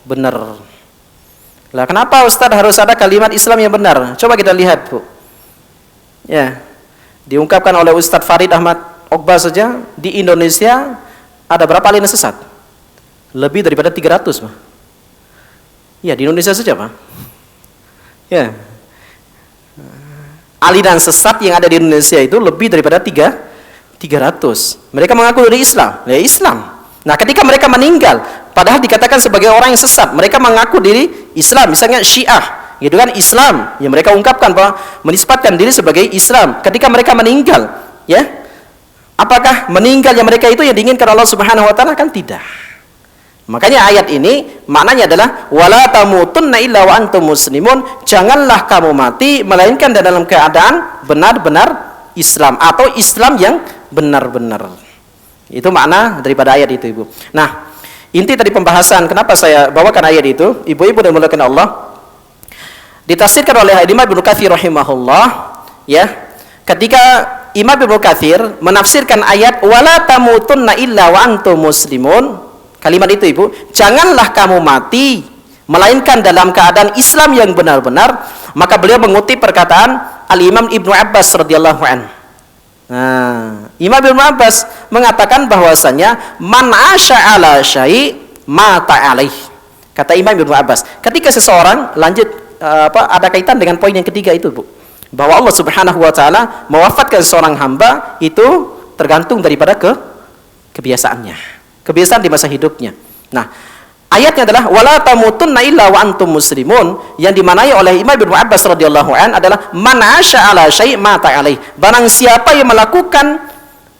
benar. Lah kenapa Ustaz harus ada kalimat Islam yang benar? Coba kita lihat, Bu. Ya. Diungkapkan oleh Ustaz Farid Ahmad Okbah saja di Indonesia ada berapa aliran sesat? Lebih daripada 300, Pak. Ya, di Indonesia saja, Pak. Ya. Aliran sesat yang ada di Indonesia itu lebih daripada 300. Mereka mengaku dari Islam. Ya, Islam. Nah, ketika mereka meninggal, padahal dikatakan sebagai orang yang sesat, mereka mengaku diri Islam, misalnya Syiah. Gitu kan, Islam yang mereka ungkapkan bahwa menisbatkan diri sebagai Islam. Ketika mereka meninggal, ya, apakah meninggalnya mereka itu yang diinginkan Allah Subhanahu wa taala? Kan tidak. Makanya ayat ini maknanya adalah wala tamutunna illa wa antum muslimun, janganlah kamu mati melainkan dalam keadaan benar-benar Islam atau Islam yang benar-benar. Itu makna daripada ayat itu, Ibu. Nah, inti tadi pembahasan kenapa saya bawakan ayat itu, ibu-ibu dan dimuliakan Allah, ditafsirkan oleh Imam Ibnu Katsir rahimahullah, ya. Ketika Imam Ibnu Katsir menafsirkan ayat wala tamutunna illa wa antum muslimun, kalimat itu, Ibu, janganlah kamu mati melainkan dalam keadaan Islam yang benar-benar, maka beliau mengutip perkataan Al-Imam Ibnu Abbas radhiyallahu anhu. Nah, Imam Ibnu Abbas mengatakan bahwasanya man asya ala syai' mata alaih. Kata Imam Ibnu Abbas, ketika seseorang ada kaitan dengan poin yang ketiga itu, Bu, bahwa Allah Subhanahu wa taala mewafatkan seorang hamba itu tergantung daripada kebiasaannya, kebiasaan di masa hidupnya. Nah, ayatnya adalah wala tamutunna illa wa antum muslimun, yang dimanai oleh Imam Ibnu Abbas radhiyallahu an adalah man asya ala syai' mata alaih. Barang siapa yang melakukan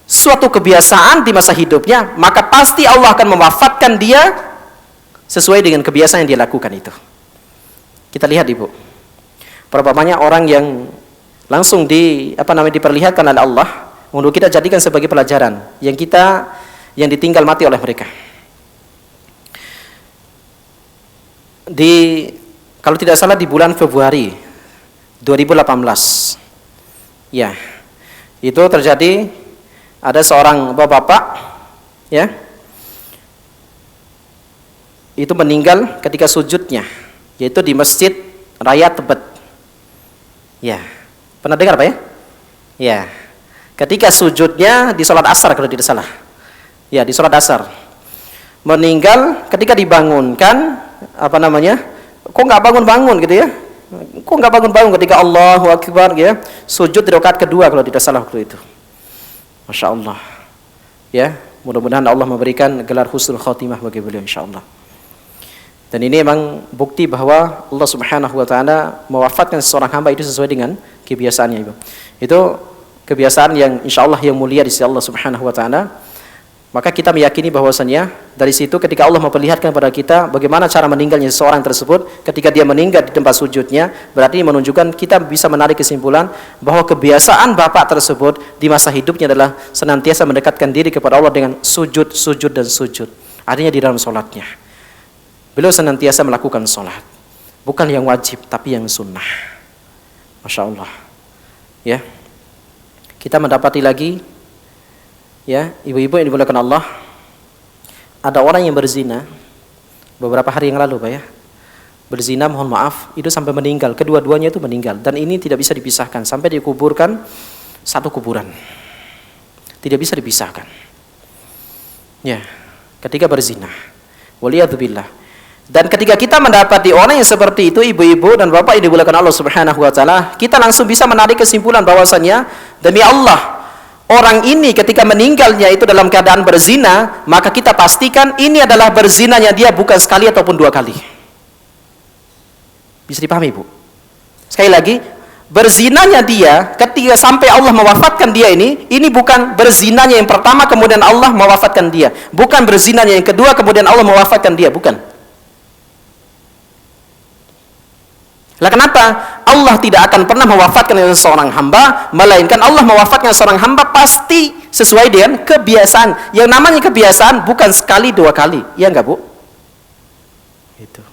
suatu kebiasaan di masa hidupnya, maka pasti Allah akan mewafatkan dia sesuai dengan kebiasaan yang dia lakukan itu. Kita lihat, Ibu, berapa banyak orang yang langsung diperlihatkan oleh Allah untuk kita jadikan sebagai pelajaran yang ditinggal mati oleh mereka. Kalau tidak salah di bulan Februari 2018, ya, itu terjadi, ada seorang bapak-bapak, ya, itu meninggal ketika sujudnya, yaitu di Masjid Raya Tebet. Ya, pernah dengar Pak ya? Ya, ketika sujudnya di sholat asar kalau tidak salah. Ya, di sholat asar. Meninggal ketika dibangunkan, kok nggak bangun-bangun gitu ya? Kok nggak bangun-bangun ketika Allahu Akbar, ya? Sujud di rakaat kedua kalau tidak salah waktu itu. Masya Allah. Ya, mudah-mudahan Allah memberikan gelar husnul khotimah bagi beliau insyaallah. Dan ini memang bukti bahwa Allah Subhanahu wa taala mewafatkan seorang hamba itu sesuai dengan kebiasaannya, Ibu. Itu kebiasaan yang insyaallah yang mulia di sisi Allah Subhanahu wa taala. Maka kita meyakini bahwasannya dari situ ketika Allah memperlihatkan kepada kita bagaimana cara meninggalnya seseorang tersebut, ketika dia meninggal di tempat sujudnya, berarti menunjukkan kita bisa menarik kesimpulan bahwa kebiasaan bapak tersebut di masa hidupnya adalah senantiasa mendekatkan diri kepada Allah dengan sujud, sujud dan sujud. Artinya di dalam sholatnya beliau senantiasa melakukan sholat, bukan yang wajib tapi yang sunnah. Masya Allah. Ya, kita mendapati lagi, ya, ibu-ibu yang dimuliakan Allah, ada orang yang berzina beberapa hari yang lalu, Pak ya, berzina, mohon maaf, itu sampai meninggal, kedua-duanya itu meninggal, dan ini tidak bisa dipisahkan, sampai dikuburkan satu kuburan, tidak bisa dipisahkan. Ya, ketika berzina, waliyadzubillah. Dan ketika kita mendapati orang yang seperti itu, ibu-ibu dan bapak yang dimuliakan Allah Subhanahu wa taala, kita langsung bisa menarik kesimpulan bahwasannya demi Allah, orang ini ketika meninggalnya itu dalam keadaan berzina, maka kita pastikan ini adalah berzinanya dia bukan sekali ataupun dua kali. Bisa dipahami, Bu? Sekali lagi, berzinanya dia ketika sampai Allah mewafatkan dia ini bukan berzinanya yang pertama kemudian Allah mewafatkan dia, bukan berzinanya yang kedua kemudian Allah mewafatkan dia, bukan. Lah kenapa Allah tidak akan pernah mewafatkan seorang hamba, melainkan Allah mewafatkan seorang hamba pasti sesuai dengan kebiasaan. Yang namanya kebiasaan bukan sekali dua kali, ya enggak, Bu? Itu.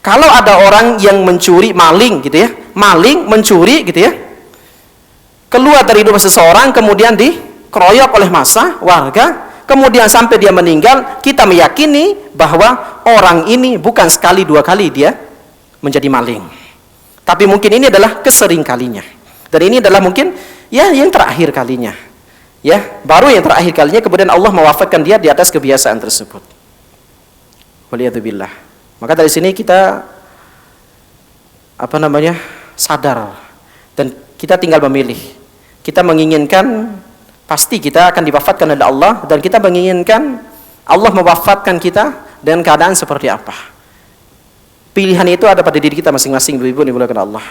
Kalau ada orang yang mencuri, maling gitu ya, maling mencuri gitu ya, keluar dari rumah seseorang kemudian dikeroyok oleh massa warga, kemudian sampai dia meninggal, kita meyakini bahwa orang ini bukan sekali dua kali dia menjadi maling, tapi mungkin ini adalah kesering kalinya, dan ini adalah mungkin ya yang terakhir kalinya, ya baru yang terakhir kalinya kemudian Allah mewafatkan dia di atas kebiasaan tersebut. Waliyadzubillah. Maka dari sini kita sadar dan kita tinggal memilih. Kita menginginkan pasti kita akan diwafatkan oleh Allah, dan kita menginginkan Allah mewafatkan kita dengan keadaan seperti apa. Pilihan itu ada pada diri kita masing-masing, ibu-ibu dimuliakan Allah.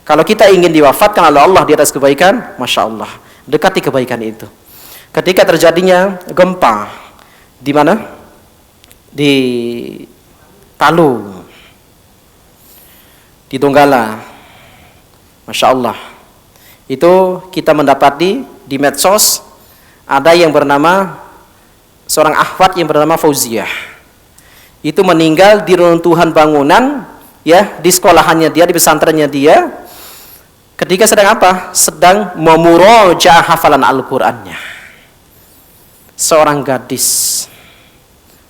Kalau kita ingin diwafatkan oleh Allah di atas kebaikan, Masya Allah, dekati kebaikan itu. Ketika terjadinya gempa, di mana? Di Palu, di Donggala, Masya Allah, itu kita mendapati di medsos ada yang bernama seorang akhwat yang bernama Fauziah. Itu meninggal di runtuhan bangunan ya di sekolahannya dia, di pesantrennya dia, ketika sedang apa? Sedang memurojaah hafalan Al-Qur'annya. Seorang gadis,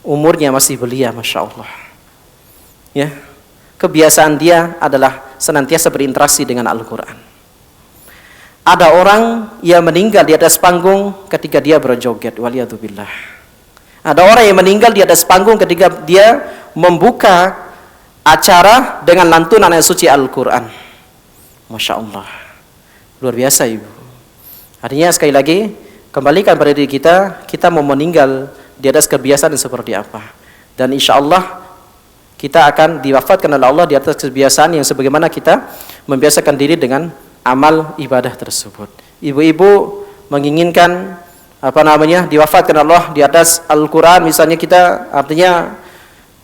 umurnya masih belia, Masya Allah. Ya, kebiasaan dia adalah senantiasa berinteraksi dengan Al-Qur'an. Ada orang yang meninggal di atas panggung ketika dia berjoget, waliyadzubillah. Ada orang yang meninggal di atas panggung ketika dia membuka acara dengan lantunan ayat suci Al-Quran. Masya Allah, luar biasa, ibu. Artinya sekali lagi, kembalikan pada diri kita, kita mau meninggal di atas kebiasaan seperti apa. Dan insya Allah kita akan diwafatkan oleh Allah di atas kebiasaan yang sebagaimana kita membiasakan diri dengan amal ibadah tersebut. Ibu-ibu menginginkan diwafatkan Allah di atas Al-Quran, misalnya kita, artinya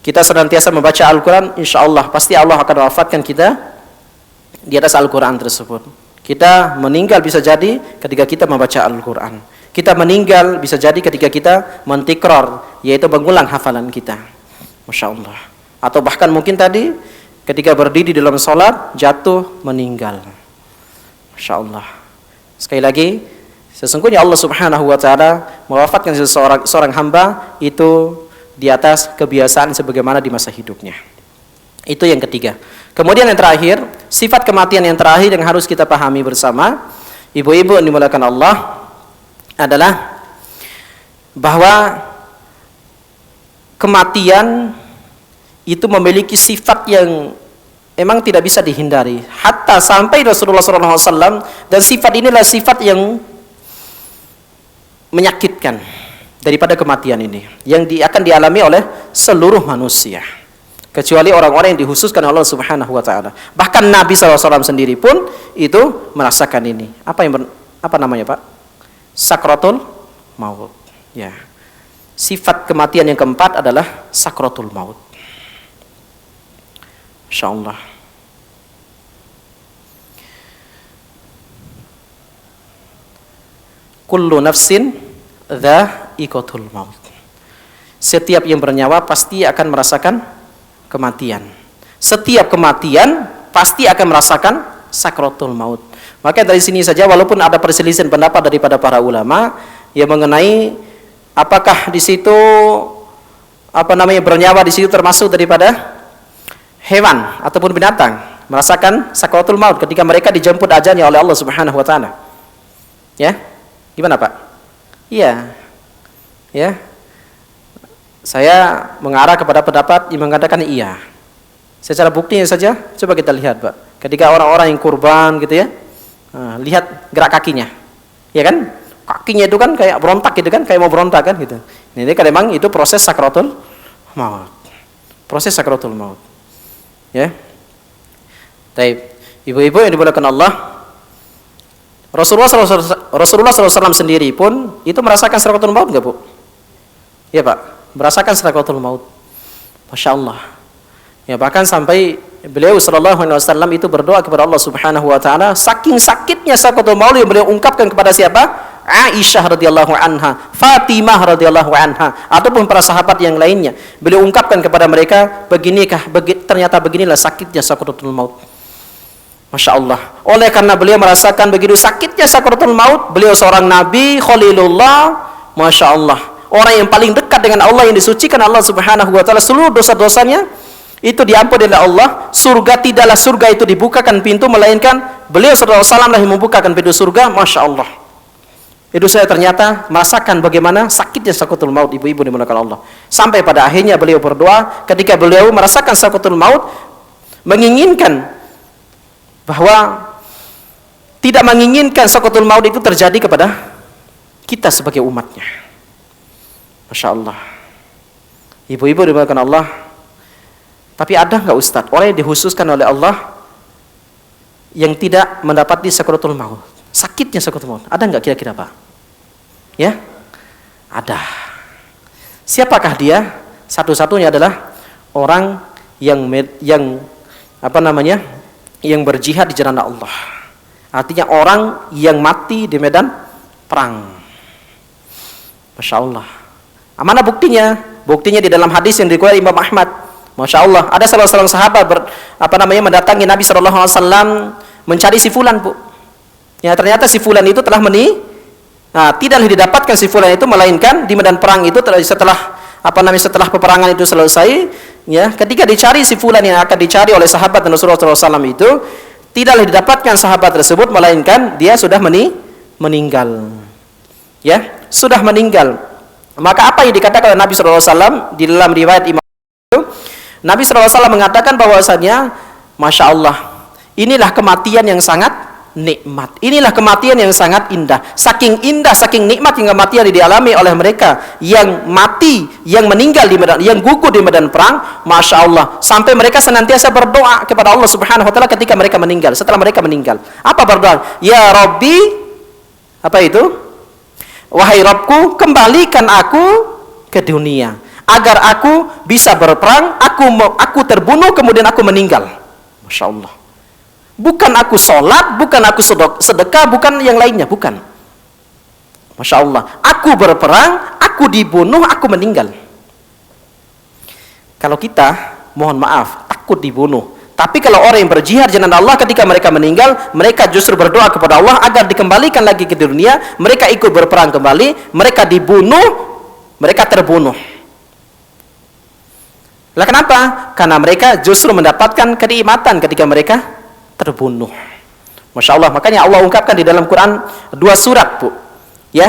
kita senantiasa membaca Al-Quran, insya Allah pasti Allah akan mewafatkan kita di atas Al-Quran tersebut. Kita meninggal bisa jadi ketika kita membaca Al-Quran. Kita meninggal bisa jadi ketika kita mentikror, yaitu mengulang hafalan kita. Masya Allah. Atau bahkan mungkin tadi ketika berdiri dalam sholat jatuh meninggal. Masya Allah. Sekali lagi, sesungguhnya Allah Subhanahu wa taala mewafatkan seorang hamba itu di atas kebiasaan sebagaimana di masa hidupnya. Itu yang ketiga. Kemudian yang terakhir, sifat kematian yang terakhir yang harus kita pahami bersama, ibu-ibu yang dimuliakan Allah, adalah bahwa kematian itu memiliki sifat yang memang tidak bisa dihindari. Hatta sampai Rasulullah SAW, dan sifat inilah sifat yang menyakitkan daripada kematian ini yang akan dialami oleh seluruh manusia, kecuali orang-orang yang dikhususkan Allah Subhanahu wa taala. Bahkan Nabi SAW sendiri pun itu merasakan ini. Apa namanya, Pak? Sakratul maut. Ya. Sifat kematian yang keempat adalah sakratul maut. Insyaallah. Kullu nafsin dha'iqatul maut. Setiap yang bernyawa pasti akan merasakan kematian. Setiap kematian pasti akan merasakan sakratul maut. Maka dari sini saja, walaupun ada perselisihan pendapat daripada para ulama yang mengenai apakah di situ bernyawa di situ termasuk daripada hewan ataupun binatang merasakan sakratul maut ketika mereka dijemput ajalnya oleh Allah Subhanahu wa taala. Ya. Gimana, Pak? Iya. Ya. Saya mengarah kepada pendapat yang mengatakan iya. Secara buktinya saja, coba kita lihat, Pak. Ketika orang-orang yang kurban gitu ya, lihat gerak kakinya. Ya kan? kakinya itu kan kayak berontak gitu kan, kayak mau berontak kan gitu. Ini kan memang itu proses sakratul maut. Proses sakratul maut. Ya. Baik. Ibu-ibu yang dimuliakan Allah, Rasulullah SAW sendiri pun itu merasakan sakratul maut enggak, Bu? Ya, Pak. Merasakan sakratul maut. Masya Allah. Ya, bahkan sampai beliau sallallahu alaihi wasallam itu berdoa kepada Allah Subhanahu wa taala, saking sakitnya sakratul maut yang beliau ungkapkan kepada siapa? Aisyah radhiyallahu anha, Fatimah radhiyallahu anha, ataupun para sahabat yang lainnya. Beliau ungkapkan kepada mereka, ternyata beginilah sakitnya sakratul maut. Masya Allah. Oleh karena beliau merasakan begitu sakitnya sakratul maut, beliau seorang nabi khalilullah, Masya Allah, orang yang paling dekat dengan Allah, yang disucikan Allah Subhanahu wa taala, seluruh dosa-dosanya itu diampuni oleh Allah. Tidaklah surga itu dibukakan pintu, melainkan beliau sallallahu alaihi wasallam yang membukakan pintu surga. Masya Allah. Itu saya ternyata merasakan bagaimana sakitnya sakratul maut, ibu-ibu dimuliakan Allah. Sampai pada akhirnya beliau berdoa ketika beliau merasakan sakratul maut, menginginkan bahwa tidak menginginkan sakratul maut itu terjadi kepada kita sebagai umatnya. Masya Allah. Ibu-ibu dimuliakan Allah. Tapi ada nggak Ustadz orang yang dikhususkan oleh Allah yang tidak mendapati sakratul maut, sakitnya sakratul maut? Ada nggak kira-kira, Pak? Ya, ada. Siapakah dia? Satu-satunya adalah orang yang yang berjihad di jalan Allah. Artinya orang yang mati di medan perang. Masya Allah. Mana buktinya? Buktinya di dalam hadis yang diriwayatkan Imam Ahmad. Masya Allah, ada salah seorang sahabat mendatangi Nabi SAW mencari si fulan, Bu. Ya, ternyata si fulan itu telah tidak didapatkan si fulan itu, melainkan di medan perang itu setelah peperangan itu selesai, ya, ketika dicari si fulan yang akan dicari oleh sahabat Rasulullah SAW itu, tidaklah didapatkan sahabat tersebut, melainkan dia sudah meninggal. Ya, sudah meninggal. Maka apa yang dikatakan oleh Nabi SAW di dalam riwayat Imam Nabi SAW mengatakan bahwasanya, Masya Allah, inilah kematian yang sangat nikmat. Inilah kematian yang sangat indah. Saking indah, saking nikmat yang kematian dialami oleh mereka yang mati, yang meninggal di medan, yang gugur di medan perang. Masya Allah, sampai mereka senantiasa berdoa kepada Allah Subhanahu wa taala ketika mereka meninggal, setelah mereka meninggal. Apa berdoa? Ya Rabbi, apa itu? Wahai Rabbku, kembalikan aku ke dunia agar aku bisa berperang, aku terbunuh, kemudian aku meninggal. Masya Allah. Bukan aku sholat, bukan aku sedekah, bukan yang lainnya, bukan. Masya Allah. Aku berperang, aku dibunuh, aku meninggal. Kalau kita, mohon maaf, takut dibunuh. Tapi kalau orang yang berjihad jalan Allah, ketika mereka meninggal, mereka justru berdoa kepada Allah agar dikembalikan lagi ke dunia, mereka ikut berperang kembali, mereka dibunuh, mereka terbunuh. Lah kenapa? Karena mereka justru mendapatkan kenikmatan ketika mereka terbunuh. Masya Allah. Makanya Allah ungkapkan di dalam Quran 2 surat, Bu. Ya,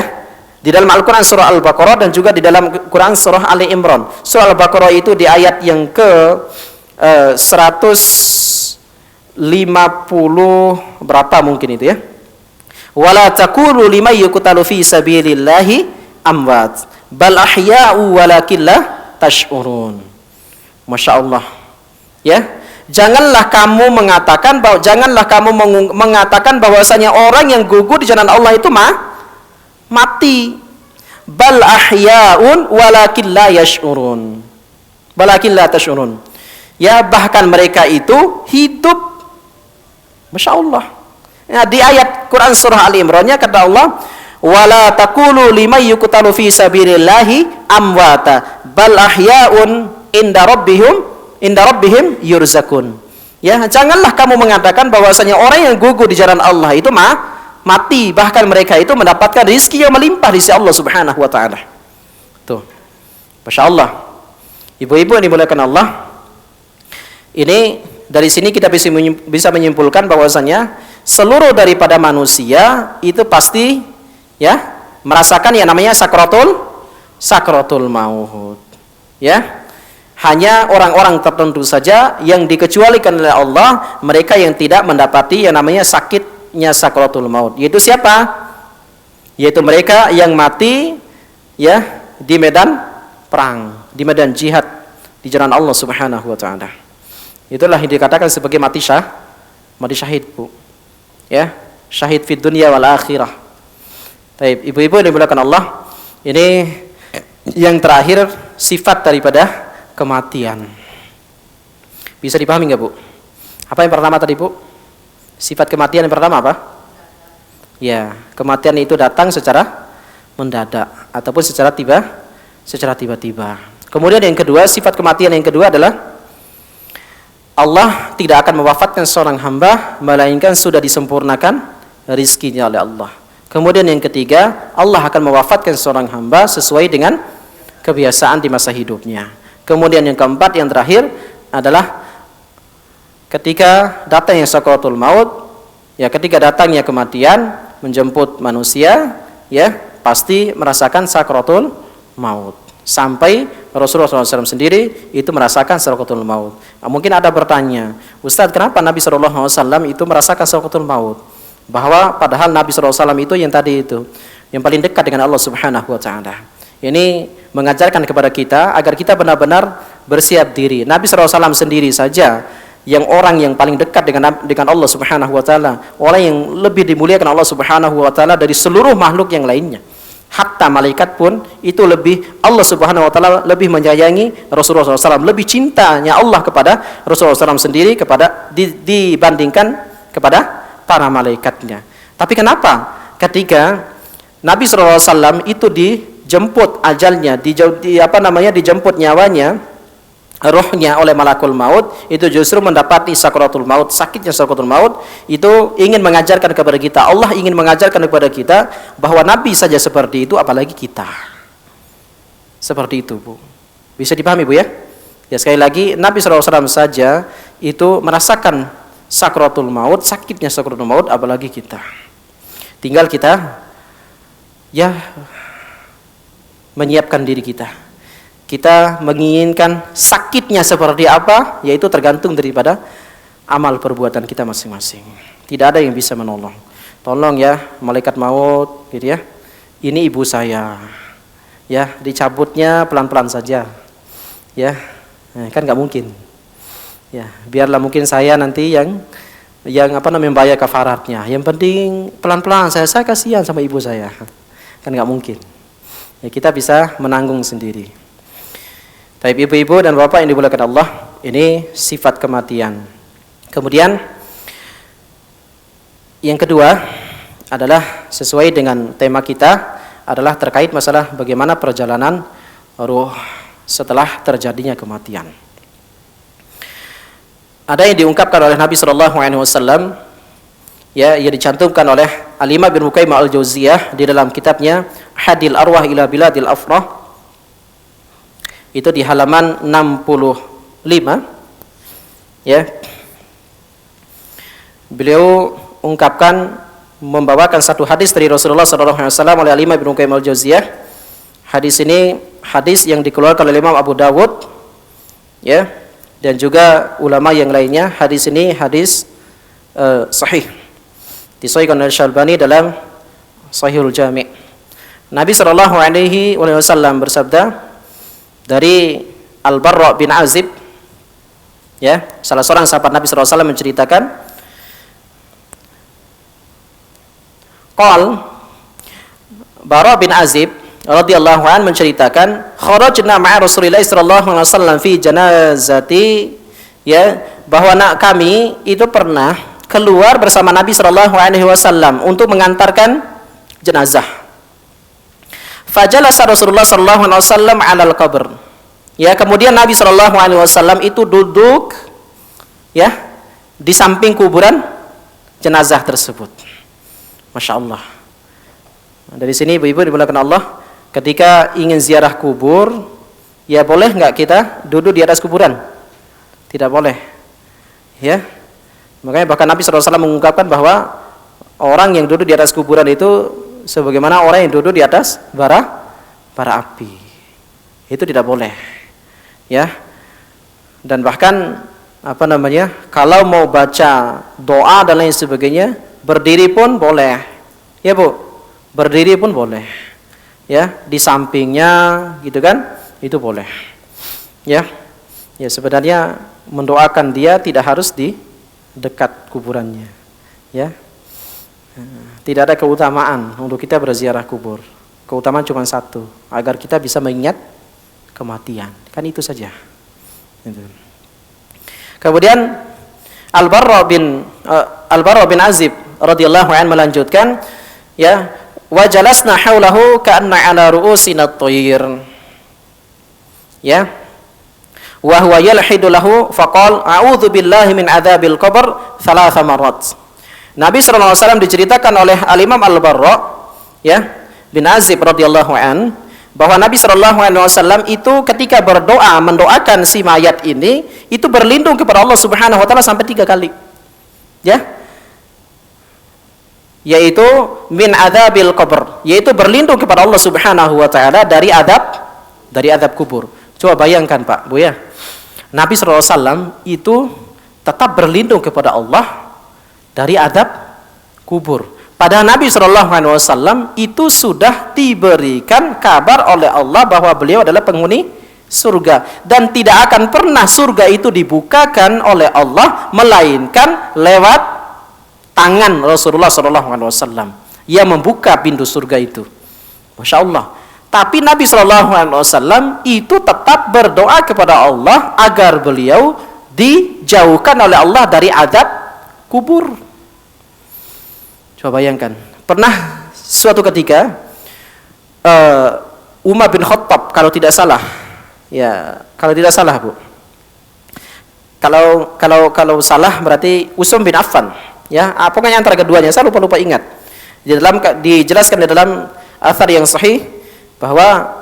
di dalam Al-Quran surah Al-Baqarah dan juga di dalam Quran surah Ali Imran. Surah Al-Baqarah itu di ayat yang ke 150 berapa mungkin itu ya. Wala taqulu liman yuqtalu fi sabilillahi amwat bal ahya'u walakin la tash'urun. Masya Allah, ya, janganlah kamu mengatakan bahwasanya orang yang gugur di jalan Allah itu mati. Bal ahya'un walakin la yash'urun. Walakin la tash'urun. Ya, bahkan mereka itu hidup. Masya Allah. Ya, di ayat Quran surah Ali Imran-nya kata Allah, wala taqulu liman yuqtalu fi sabilillahi amwata bal ahya'un inda rabbihim yurzakun. Ya, janganlah kamu mengatakan bahwasanya orang yang gugur di jalan Allah itu mati, bahkan mereka itu mendapatkan rezeki yang melimpah di sisi Allah Subhanahu wa taala. Tuh. Masya Allah. Ibu-ibu yang dimuliakan Allah. Ini dari sini kita bisa menyimpulkan bahwasanya seluruh daripada manusia itu pasti ya merasakan yang namanya sakratul maut. Ya. Hanya orang-orang tertentu saja yang dikecualikan oleh Allah, mereka yang tidak mendapati yang namanya sakitnya sakratul maut. Yaitu siapa? yaitu mereka yang mati ya di medan perang, di medan jihad di jalan Allah Subhanahu wa taala. Itulah yang dikatakan sebagai mati syahid, Bu. Ya, syahid fid dunya wal akhirah. Baik, ibu-ibu yang dimuliakan Allah, ini yang terakhir sifat daripada kematian. Bisa dipahami enggak, Bu? Apa yang pertama tadi, Bu? Sifat kematian yang pertama apa? Ya, kematian itu datang secara mendadak ataupun secara tiba-tiba. Kemudian yang kedua, sifat kematian yang kedua adalah Allah tidak akan mewafatkan seorang hamba melainkan sudah disempurnakan rizkinya oleh Allah. Kemudian yang ketiga, Allah akan mewafatkan seorang hamba sesuai dengan kebiasaan di masa hidupnya. Kemudian yang keempat, yang terakhir adalah ketika datangnya sakaratul maut, ya ketika datangnya kematian menjemput manusia, ya pasti merasakan sakaratul maut. Sampai Rasulullah SAW sendiri itu merasakan sakaratul maut. Nah, mungkin ada bertanya, Ustaz, kenapa Nabi SAW itu merasakan sakaratul maut? Bahwa padahal Nabi SAW itu yang tadi itu, yang paling dekat dengan Allah Subhanahu wa taala. Ini mengajarkan kepada kita agar kita benar-benar bersiap diri. Nabi SAW sendiri saja yang orang yang paling dekat dengan Allah Subhanahu wa taala, orang yang lebih dimuliakan Allah Subhanahu wa taala dari seluruh makhluk yang lainnya. Hatta malaikat pun itu lebih, Allah Subhanahu wa taala lebih menyayangi Rasulullah SAW, lebih cintanya Allah kepada Rasulullah SAW sendiri dibandingkan kepada para malaikatnya. Tapi kenapa ketika Nabi SAW itu dijemput ajalnya, dijemput nyawanya, rohnya oleh malakul maut, itu justru mendapati sakaratul maut, sakitnya sakaratul maut, itu ingin mengajarkan kepada kita, Allah ingin mengajarkan kepada kita bahwa Nabi saja seperti itu, apalagi kita. Seperti itu, Bu. Bisa dipahami, Bu, ya? Ya, sekali lagi, Nabi SAW saja itu merasakan sakaratul maut, sakitnya sakaratul maut, apalagi kita. Tinggal kita ya menyiapkan diri kita. Kita menginginkan sakitnya seperti apa, yaitu tergantung daripada amal perbuatan kita masing-masing. Tidak ada yang bisa menolong. Tolong ya malaikat maut, gitu ya. Ini ibu saya, ya dicabutnya pelan-pelan saja, ya kan nggak mungkin. Ya biarlah mungkin saya nanti yang membayar kafaratnya. Yang penting pelan-pelan, saya kasihan sama ibu saya, kan nggak mungkin. Ya kita bisa menanggung sendiri. Tapi ibu-ibu dan bapak yang dimuliakan Allah, ini sifat kematian. Kemudian yang kedua adalah sesuai dengan tema kita, adalah terkait masalah bagaimana perjalanan ruh setelah terjadinya kematian. Ada yang diungkapkan oleh Nabi SAW, ya, yang dicantumkan oleh Al-Imam bin Qayyim al-Jauziyah di dalam kitabnya Hadil Arwah ila Biladil Afrah. Itu di halaman 65, ya. Beliau ungkapkan, membawakan satu hadis dari Rasulullah SAW oleh Al-Imam Ibnu Qayyim al-Jauziyah. Hadis ini hadis yang dikeluarkan oleh Imam Abu Dawud, ya, dan juga ulama yang lainnya. Hadis ini hadis sahih, disahihkan oleh Syalbani dalam Sahihul Jami'. Nabi SAW bersabda dari Al-Barra bin Azib, ya, salah seorang sahabat Nabi SAW menceritakan, Barra bin Azib radhiyallahu an menceritakan, kharajna ma'a Rasulillah sallallahu alaihi wasallam fi janazati, ya, bahwa kami itu pernah keluar bersama Nabi sallallahu alaihi wasallam untuk mengantarkan jenazah. Fajalasa Rasulullah sallallahu alaihi wasallam 'alal qabr. Ya, kemudian Nabi sallallahu alaihi wasallam itu duduk, ya, di samping kuburan jenazah tersebut. Masya Allah. Dari sini ibu-ibu dimuliakan Allah, ketika ingin ziarah kubur, ya boleh nggak kita duduk di atas kuburan? Tidak boleh, ya. Makanya bahkan Nabi sallallahu alaihi wasallam mengungkapkan bahwa orang yang duduk di atas kuburan itu sebagaimana orang yang duduk di atas bara api. Itu tidak boleh, ya. Dan bahkan kalau mau baca doa dan lain sebagainya, berdiri pun boleh, ya Bu. Berdiri pun boleh. Ya, di sampingnya gitu kan? Itu boleh. Ya. Ya, sebenarnya mendoakan dia tidak harus di dekat kuburannya. Ya. Tidak ada keutamaan untuk kita berziarah kubur. Keutamaan cuma satu, agar kita bisa mengingat kematian. Kan itu saja. Gitu. Kemudian Al-Barra bin Azib radhiyallahu anhu melanjutkan, ya, wa jalasna haulahu ka'anna 'ala ru'usina at-tayr. Ya. Wa huwa yalhidu lahu faqala a'udzu billahi min adzabil qabr thalatha marrat. Nabi sallallahu alaihi wasallam diceritakan oleh Al-Imam Al-Barra, ya, bin Azib radhiyallahu an, bahwa Nabi sallallahu alaihi wasallam itu ketika berdoa mendoakan si mayat ini itu berlindung kepada Allah Subhanahu wa taala sampai 3 kali. Ya. Yaitu min adzabil qabr, yaitu berlindung kepada Allah Subhanahu wa taala dari adab kubur. Coba bayangkan Pak, Bu ya. Nabi sallallahu alaihi wasallam itu tetap berlindung kepada Allah dari adab kubur. Padahal Nabi sallallahu alaihi wasallam itu sudah diberikan kabar oleh Allah bahwa beliau adalah penghuni surga dan tidak akan pernah surga itu dibukakan oleh Allah melainkan lewat tangan Rasulullah sallallahu alaihi wasallam yang membuka pintu surga itu. Masya Allah. Tapi Nabi sallallahu alaihi wasallam itu tetap berdoa kepada Allah agar beliau dijauhkan oleh Allah dari adab kubur. Coba bayangkan, pernah suatu ketika Umar bin Khattab kalau tidak salah, ya kalau tidak salah Bu, kalau salah berarti Utsman bin Affan, ya pokoknya antara keduanya, saya lupa ingat. Dijelaskan di dalam athar yang sahih bahwa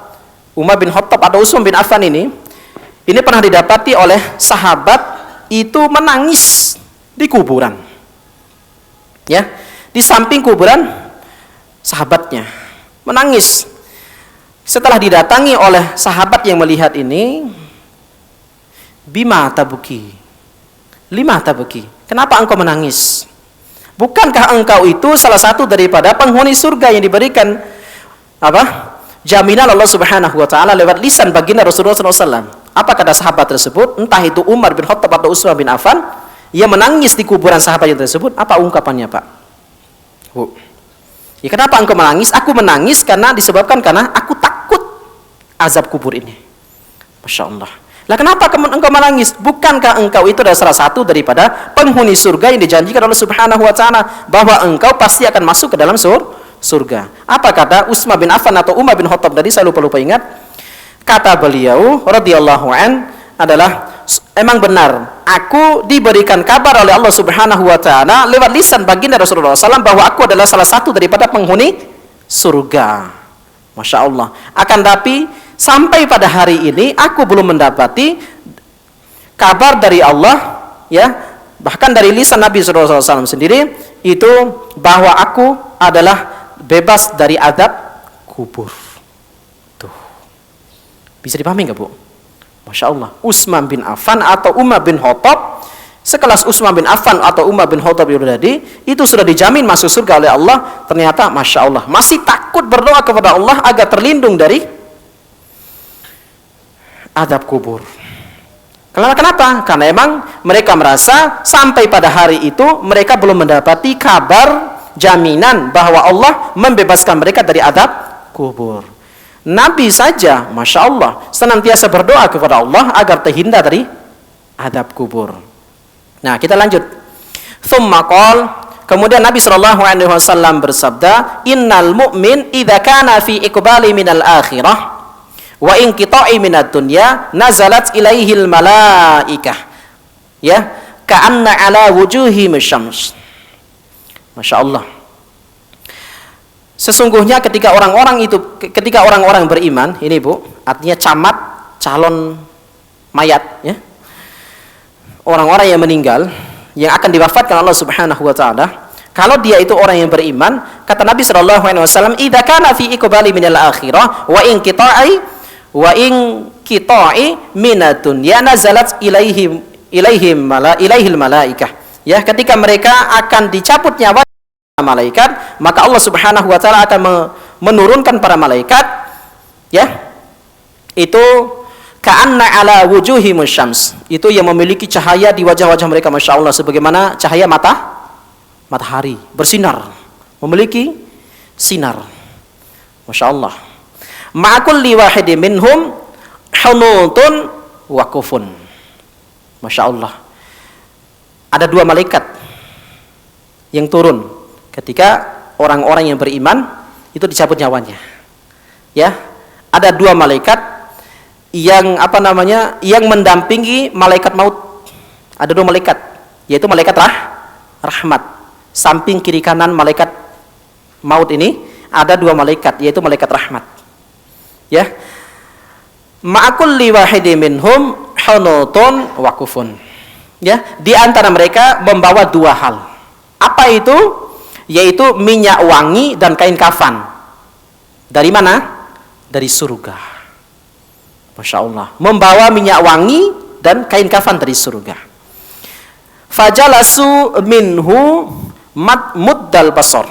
Umar bin Khattab atau Utsman bin Affan ini pernah didapati oleh sahabat itu menangis di kuburan, ya. Di samping kuburan sahabatnya menangis. Setelah didatangi oleh sahabat yang melihat ini, bima tabuki, lima tabuki, kenapa engkau menangis? Bukankah engkau itu salah satu daripada penghuni surga yang diberikan jaminan Allah Subhanahu wa taala lewat lisan baginda Rasulullah SAW? Apa kata sahabat tersebut? Entah itu Umar bin Khattab atau Utsman bin Affan yang menangis di kuburan sahabat yang tersebut. Apa ungkapannya Pak? Bu, ya kenapa engkau menangis? Aku menangis karena aku takut azab kubur ini. Masya Allah. Lah kenapa engkau menangis? Bukankah engkau itu adalah salah satu daripada penghuni surga yang dijanjikan oleh Subhanahu wa taala bahwa engkau pasti akan masuk ke dalam surga? Apa kata Utsman bin Affan atau Umar bin Khattab tadi? Saya lupa ingat. Kata beliau radhiyallahu an adalah, emang benar, aku diberikan kabar oleh Allah Subhanahu wa taala lewat lisan baginda Rasulullah SAW bahwa aku adalah salah satu daripada penghuni surga. Masya Allah. Akan tapi sampai pada hari ini aku belum mendapati kabar dari Allah, ya, bahkan dari lisan Nabi SAW sendiri itu bahwa aku adalah bebas dari adab kubur. Tuh, bisa dipahami nggak Bu? Masya Allah, Utsman bin Affan atau Umar bin Khattab, sekelas Utsman bin Affan atau Umar bin Khattab itu sudah dijamin masuk surga oleh Allah. Ternyata Masya Allah masih takut berdoa kepada Allah agar terlindung dari adab kubur. Kenapa? Karena emang mereka merasa sampai pada hari itu mereka belum mendapati kabar jaminan bahwa Allah membebaskan mereka dari adab kubur. Nabi saja, Masya Allah, senantiasa berdoa kepada Allah agar terhindar dari adab kubur. Nah, kita lanjut. Thumma qol, kemudian Nabi SAW bersabda, Innal mu'min idha kana fi iqbali minal akhirah wa inqita'i minad dunya nazalat ilaihil malaikah, ya, ka'anna ala wujuhim syams. Masya Allah. Sesungguhnya ketika orang-orang beriman, ini Bu, artinya camat, calon mayat, ya, orang-orang yang meninggal, yang akan diwafatkan Allah Subhanahu wa taala, kalau dia itu orang yang beriman, kata Nabi SAW, idza kana fi iqbali minal akhirah wa in qita'i minad dunya nazalat ilaihil malaikah. Ya, ketika mereka akan dicabut nyawa malaikat, maka Allah Subhanahu wa taala akan menurunkan para malaikat, ya. Itu ka'anna ala wujuhimus syams. Itu yang memiliki cahaya di wajah-wajah mereka, Masya Allah, sebagaimana cahaya matahari bersinar, memiliki sinar. Masya Allah. Ma'akulli wahidin minhum hunutun waqufun. Masya Allah. Ada 2 malaikat yang turun ketika orang-orang yang beriman itu dicabut nyawanya. Ya, ada 2 malaikat yang yang mendampingi malaikat maut. Ada 2 malaikat, yaitu malaikat rahmat. Samping kiri kanan malaikat maut ini ada 2 malaikat, yaitu malaikat rahmat. Ya. Ma'akulli wahidin minhum hunutun waqufun. Ya, di antara mereka membawa 2 hal. Apa itu? Yaitu minyak wangi dan kain kafan. Dari mana? Dari surga. Masya Allah, membawa minyak wangi dan kain kafan dari surga. Fajalasu minhu muddal basar.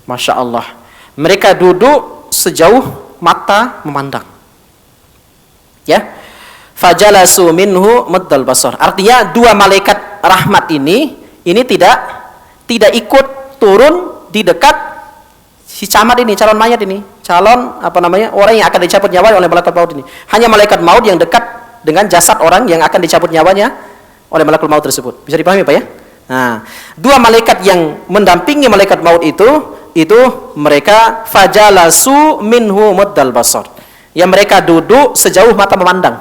Masya Allah, mereka duduk sejauh mata memandang. Ya, fajalasu minhu muddal basar. Artinya 2 malaikat rahmat ini tidak ikut turun di dekat si camat ini, calon mayat ini, orang yang akan dicabut nyawa oleh malaikat maut ini. Hanya malaikat maut yang dekat dengan jasad orang yang akan dicabut nyawanya oleh malaikat maut tersebut. Bisa dipahami Pak ya? Nah, 2 malaikat yang mendampingi malaikat maut itu mereka fajalasu minhu muddal basar. Yang mereka duduk sejauh mata memandang.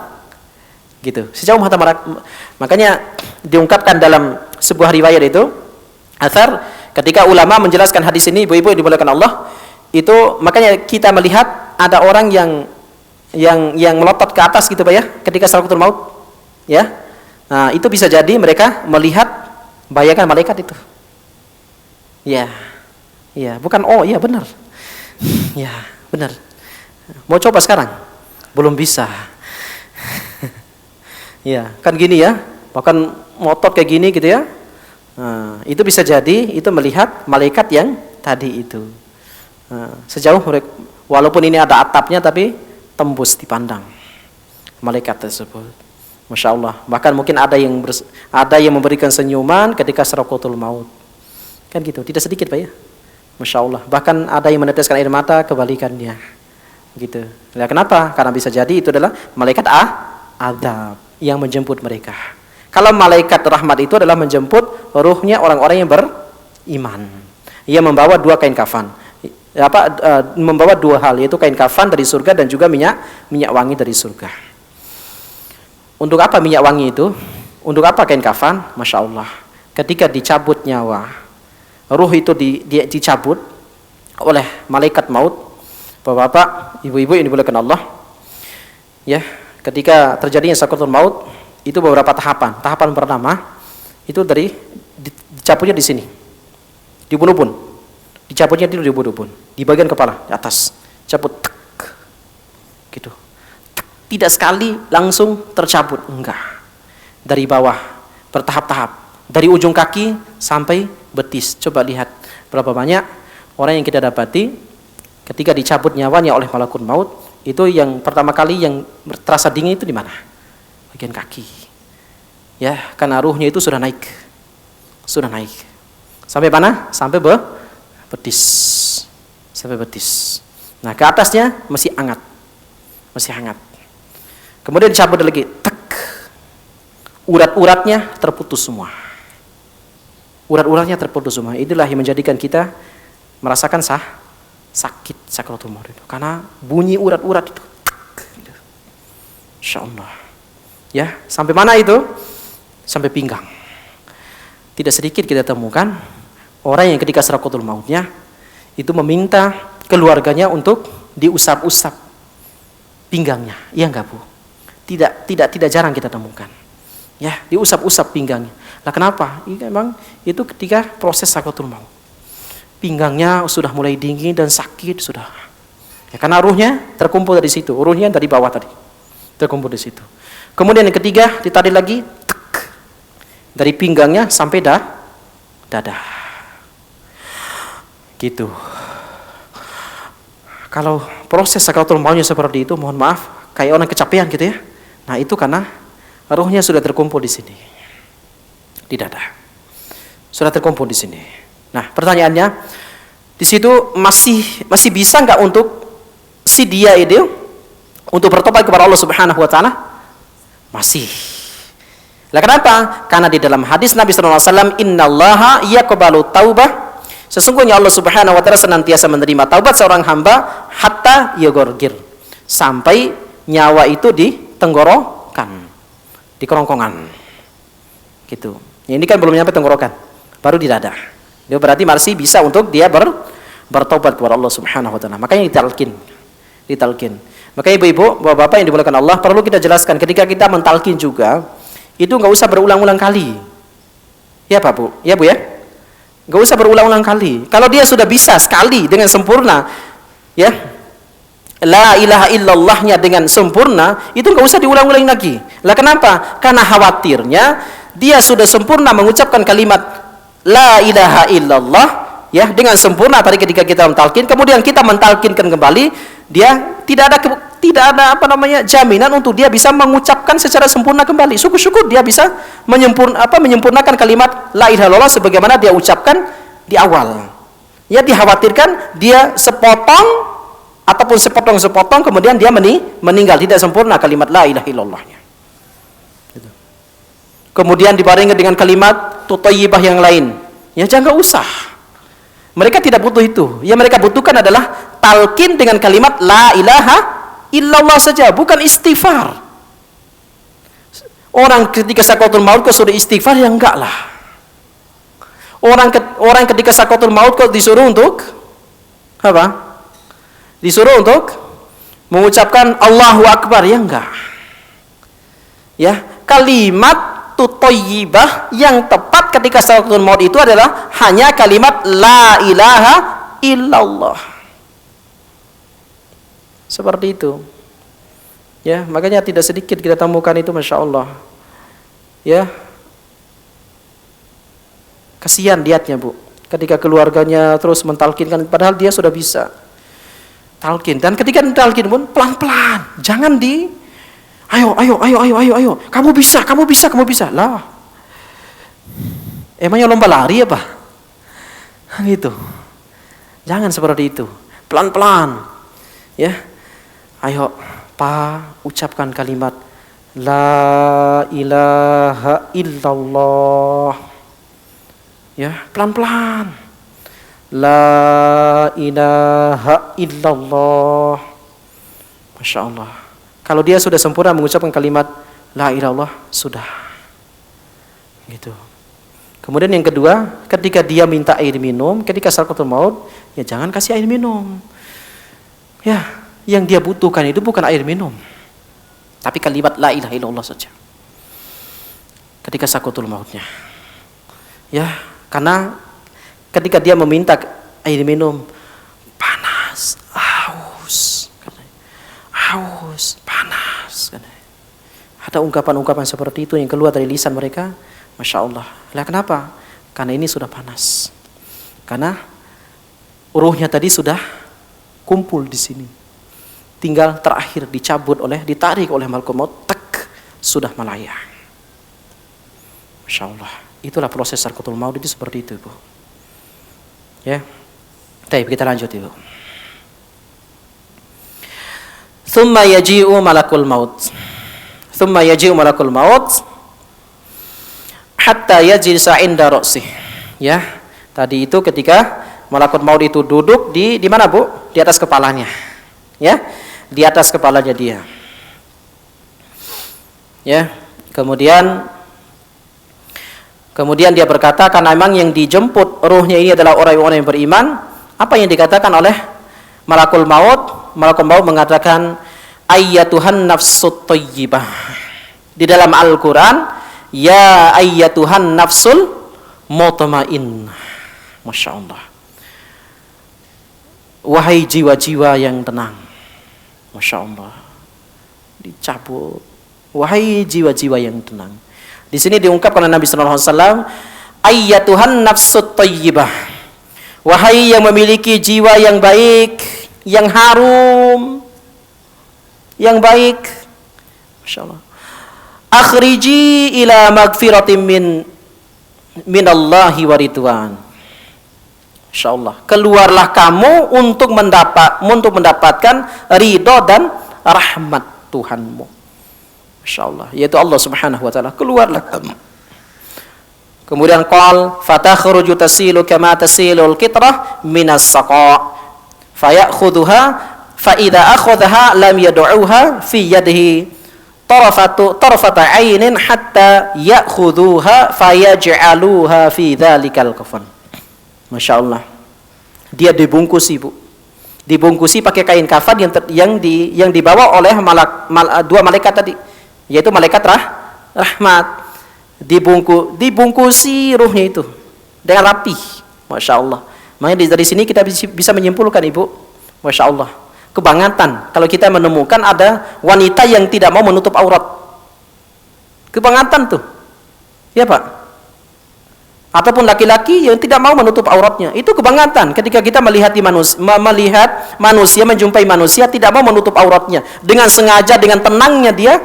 Gitu, sejauh mata makanya diungkapkan dalam sebuah riwayat itu, athar, ketika ulama menjelaskan hadis ini, ibu-ibu yang dimuliakan Allah, itu makanya kita melihat ada orang yang melotot ke atas gitu Pak ya, ketika sakaratul maut, ya. Nah, itu bisa jadi mereka melihat bayangan malaikat itu. Ya. Ya, bukan iya benar. Ya, benar. Mau coba sekarang? Belum bisa. Ya, kan gini ya, bahkan motot kayak gini gitu ya. Nah, itu bisa jadi itu melihat malaikat yang tadi itu. Nah, sejauh mereka, walaupun ini ada atapnya tapi tembus dipandang malaikat tersebut. Masya Allah. Bahkan mungkin ada yang memberikan senyuman ketika sakaratul maut. Kan gitu, tidak sedikit Pak ya. Masya Allah. Bahkan ada yang meneteskan air mata, kebalikannya. Gitu. Nah, kenapa? Karena bisa jadi itu adalah malaikat azab yang menjemput mereka. Kalau malaikat rahmat itu adalah menjemput ruhnya orang-orang yang beriman. Ia membawa 2 kain kafan. Membawa 2 hal, yaitu kain kafan dari surga dan juga minyak wangi dari surga. Untuk apa minyak wangi itu? Untuk apa kain kafan? Masya Allah. Ketika dicabut nyawa, ruh itu dicabut oleh malaikat maut. Bapak-bapak, ibu-ibu yang dimuliakan Allah. Ya, ketika terjadinya sakaratul maut, itu beberapa tahapan. Tahapan pertama itu dari dicabutnya di sini, di ubun-ubun. Dicabutnya di ubun-ubun, di bagian kepala, di atas. Cabut, gitu. Tidak sekali langsung tercabut, enggak. Dari bawah, bertahap-tahap. Dari ujung kaki sampai betis. Coba lihat berapa banyak orang yang kita dapati ketika dicabut nyawanya oleh malaikat maut, itu yang pertama kali yang terasa dingin itu di mana? Bagian kaki. Ya, karena ruhnya itu sudah naik. Sampai mana? Sampai betis. Sampai betis. Nah, ke atasnya masih hangat. Kemudian dicabut lagi, tek. Urat-uratnya terputus semua. Itulah yang menjadikan kita merasakan sakit sakaratul maut itu. Karena bunyi urat-urat itu. Insyaallah. Ya, sampai mana itu? Sampai pinggang. Tidak sedikit kita temukan orang yang ketika sakaratul mautnya itu meminta keluarganya untuk diusap-usap pinggangnya. Iya enggak, Bu? Tidak jarang kita temukan. Ya, diusap-usap pinggangnya. Lah kenapa? Ini memang itu ketika proses sakaratul maut. Pinggangnya sudah mulai dingin dan sakit sudah. Ya, karena ruhnya terkumpul dari situ. Ruhnya dari bawah tadi. Terkumpul di situ. Kemudian yang ketiga ditarik lagi dari pinggangnya sampai dada. Gitu. Kalau proses sakaratul mautnya seperti itu, mohon maaf, kayak orang kecapean gitu ya. Nah, itu karena ruhnya sudah terkumpul di sini. Di dada. Sudah terkumpul di sini. Nah, pertanyaannya, di situ masih bisa nggak untuk si dia itu untuk bertobat kepada Allah Subhanahu wa taala? Masih. Lah kenapa? Karena di dalam hadis Nabi sallallahu alaihi wasallam, "Innallaha yaqbalu taubah." Sesungguhnya Allah Subhanahu wa taala senantiasa menerima taubat seorang hamba hatta yagorgir, sampai nyawa itu di tenggorokan, di kerongkongan. Gitu. Ya, ini kan belum nyampe tenggorokan, baru di dada. Dia berarti masih bisa untuk dia bertobat kepada Allah Subhanahu wa taala. Makanya ditalkin. Makanya ibu-ibu, bapak-bapak yang dimuliakan Allah, perlu kita jelaskan ketika kita mentalkin juga, itu nggak usah berulang-ulang kali. Ya Pak Bu? Ya Bu ya? Nggak usah berulang-ulang kali. Kalau dia sudah bisa sekali dengan sempurna, ya, la ilaha illallahnya dengan sempurna, itu nggak usah diulang-ulang lagi. Lah kenapa? Karena khawatirnya dia sudah sempurna mengucapkan kalimat la ilaha illallah, ya, dengan sempurna tadi ketika kita mentalkin, kemudian kita mentalkinkan kembali, dia tidak ada jaminan untuk dia bisa mengucapkan secara sempurna kembali. Syukur-syukur dia bisa menyempurnakan kalimat la ilaha illallah sebagaimana dia ucapkan di awal. Ya, dikhawatirkan dia sepotong ataupun sepotong kemudian dia meninggal tidak sempurna kalimat la ilaha illallahnya. Gitu. Kemudian dibarengi dengan kalimat thayyibah yang lain. Ya, jangan usah. Mereka tidak butuh itu. Yang mereka butuhkan adalah talqin dengan kalimat la ilaha illallah saja, bukan istighfar. Orang ketika sakaratul maut kok sudah istighfar, ya enggak lah. Orang ketika sakaratul maut kok disuruh untuk apa? Disuruh untuk mengucapkan Allahu Akbar, ya enggak. Ya, kalimat thayyibah yang tepat ketika sakaratul maut itu adalah hanya kalimat la ilaha illallah. Seperti itu. Ya, makanya tidak sedikit kita temukan itu, Masya Allah. Ya, kasihan lihatnya Bu, ketika keluarganya terus mentalkinkan, padahal dia sudah bisa talkin. Dan ketika mentalkin pun pelan-pelan, jangan ayo, kamu bisa lah. Emangnya lomba lari apa? Gitu. Jangan seperti itu, pelan-pelan. Ya, ayo Pak, ucapkan kalimat la ilaha illallah. Ya, pelan-pelan. La ilaha illallah. Masya Allah. Kalau dia sudah sempurna mengucapkan kalimat la ilaha illallah, sudah. Gitu. Kemudian yang kedua, ketika dia minta air minum, ketika sakaratul maut, ya jangan kasih air minum. Ya, yang dia butuhkan itu bukan air minum, tapi kalimat la ilaha illallah saja. Ketika sakaratul mautnya. Ya, karena ketika dia meminta air minum, panas, haus, panas. Ada ungkapan-ungkapan seperti itu yang keluar dari lisan mereka, Masya Allah. Lah kenapa? Karena ini sudah panas. Karena ruhnya tadi sudah kumpul di sini. Tinggal terakhir ditarik oleh malaikat maut, sudah melayang. Masya Allah. Itulah proses sakaratul maut itu seperti itu, Ibu. Ya. Baik, kita lanjut, Ibu. Tsumma yaji'u malakul maut hatta yajlisa 'inda ra'sih. Ya. Tadi itu ketika malakut maut itu duduk di mana, Bu? Di atas kepalanya. Ya, di atas kepalanya dia. Ya, kemudian dia berkata, karena memang yang dijemput ruhnya ini adalah orang-orang yang beriman, apa yang dikatakan oleh malakul maut? Malakul maut mengatakan, ayyatuhan nafsut thayyibah. Di dalam Al-Qur'an, ya ayyatuhan nafsul mutmainnah. Masya Allah. Wahai jiwa-jiwa yang tenang. Masya Allah. Dicabut. Wahai jiwa-jiwa yang tenang. Di sini diungkapkan oleh Nabi sallallahu alaihi wasallam, ayyatuhan nafsut thayyibah. Wahai yang memiliki jiwa yang baik, yang harum, yang baik, Masya Allah. Akhriji ila magfiratin minallahi wa ridwan. Masya Allah. Keluarlah kamu untuk mendapatkan ridho dan rahmat Tuhanmu. Masya Allah. Yaitu Allah Subhanahu wa taala. Keluarlah kamu. Kemudian qal fatakhruju tasilu kama tasilul qitrah minas saqa fayakhudhuha fa idza akhadhaha lam yad'uha fi yadihi tarfata 'ainin hatta ya'khudhuha fayaj'aluha fi dzalikal kafan. Masya Allah. Dia dibungkusi, Bu. Dibungkusi pakai kain kafan yang dibawa oleh dua malaikat tadi, yaitu malaikat rahmat. Dibungkusi ruhnya itu dengan rapi. Masya Allah. Makanya dari sini kita bisa menyimpulkan, Ibu, Masya Allah, kebangatan kalau kita menemukan ada wanita yang tidak mau menutup aurat. Kebangatan tuh, ya Pak. Ataupun laki-laki yang tidak mau menutup auratnya, itu kebangatan. Ketika kita melihat manusia menjumpai manusia tidak mau menutup auratnya, dengan sengaja, dengan tenangnya dia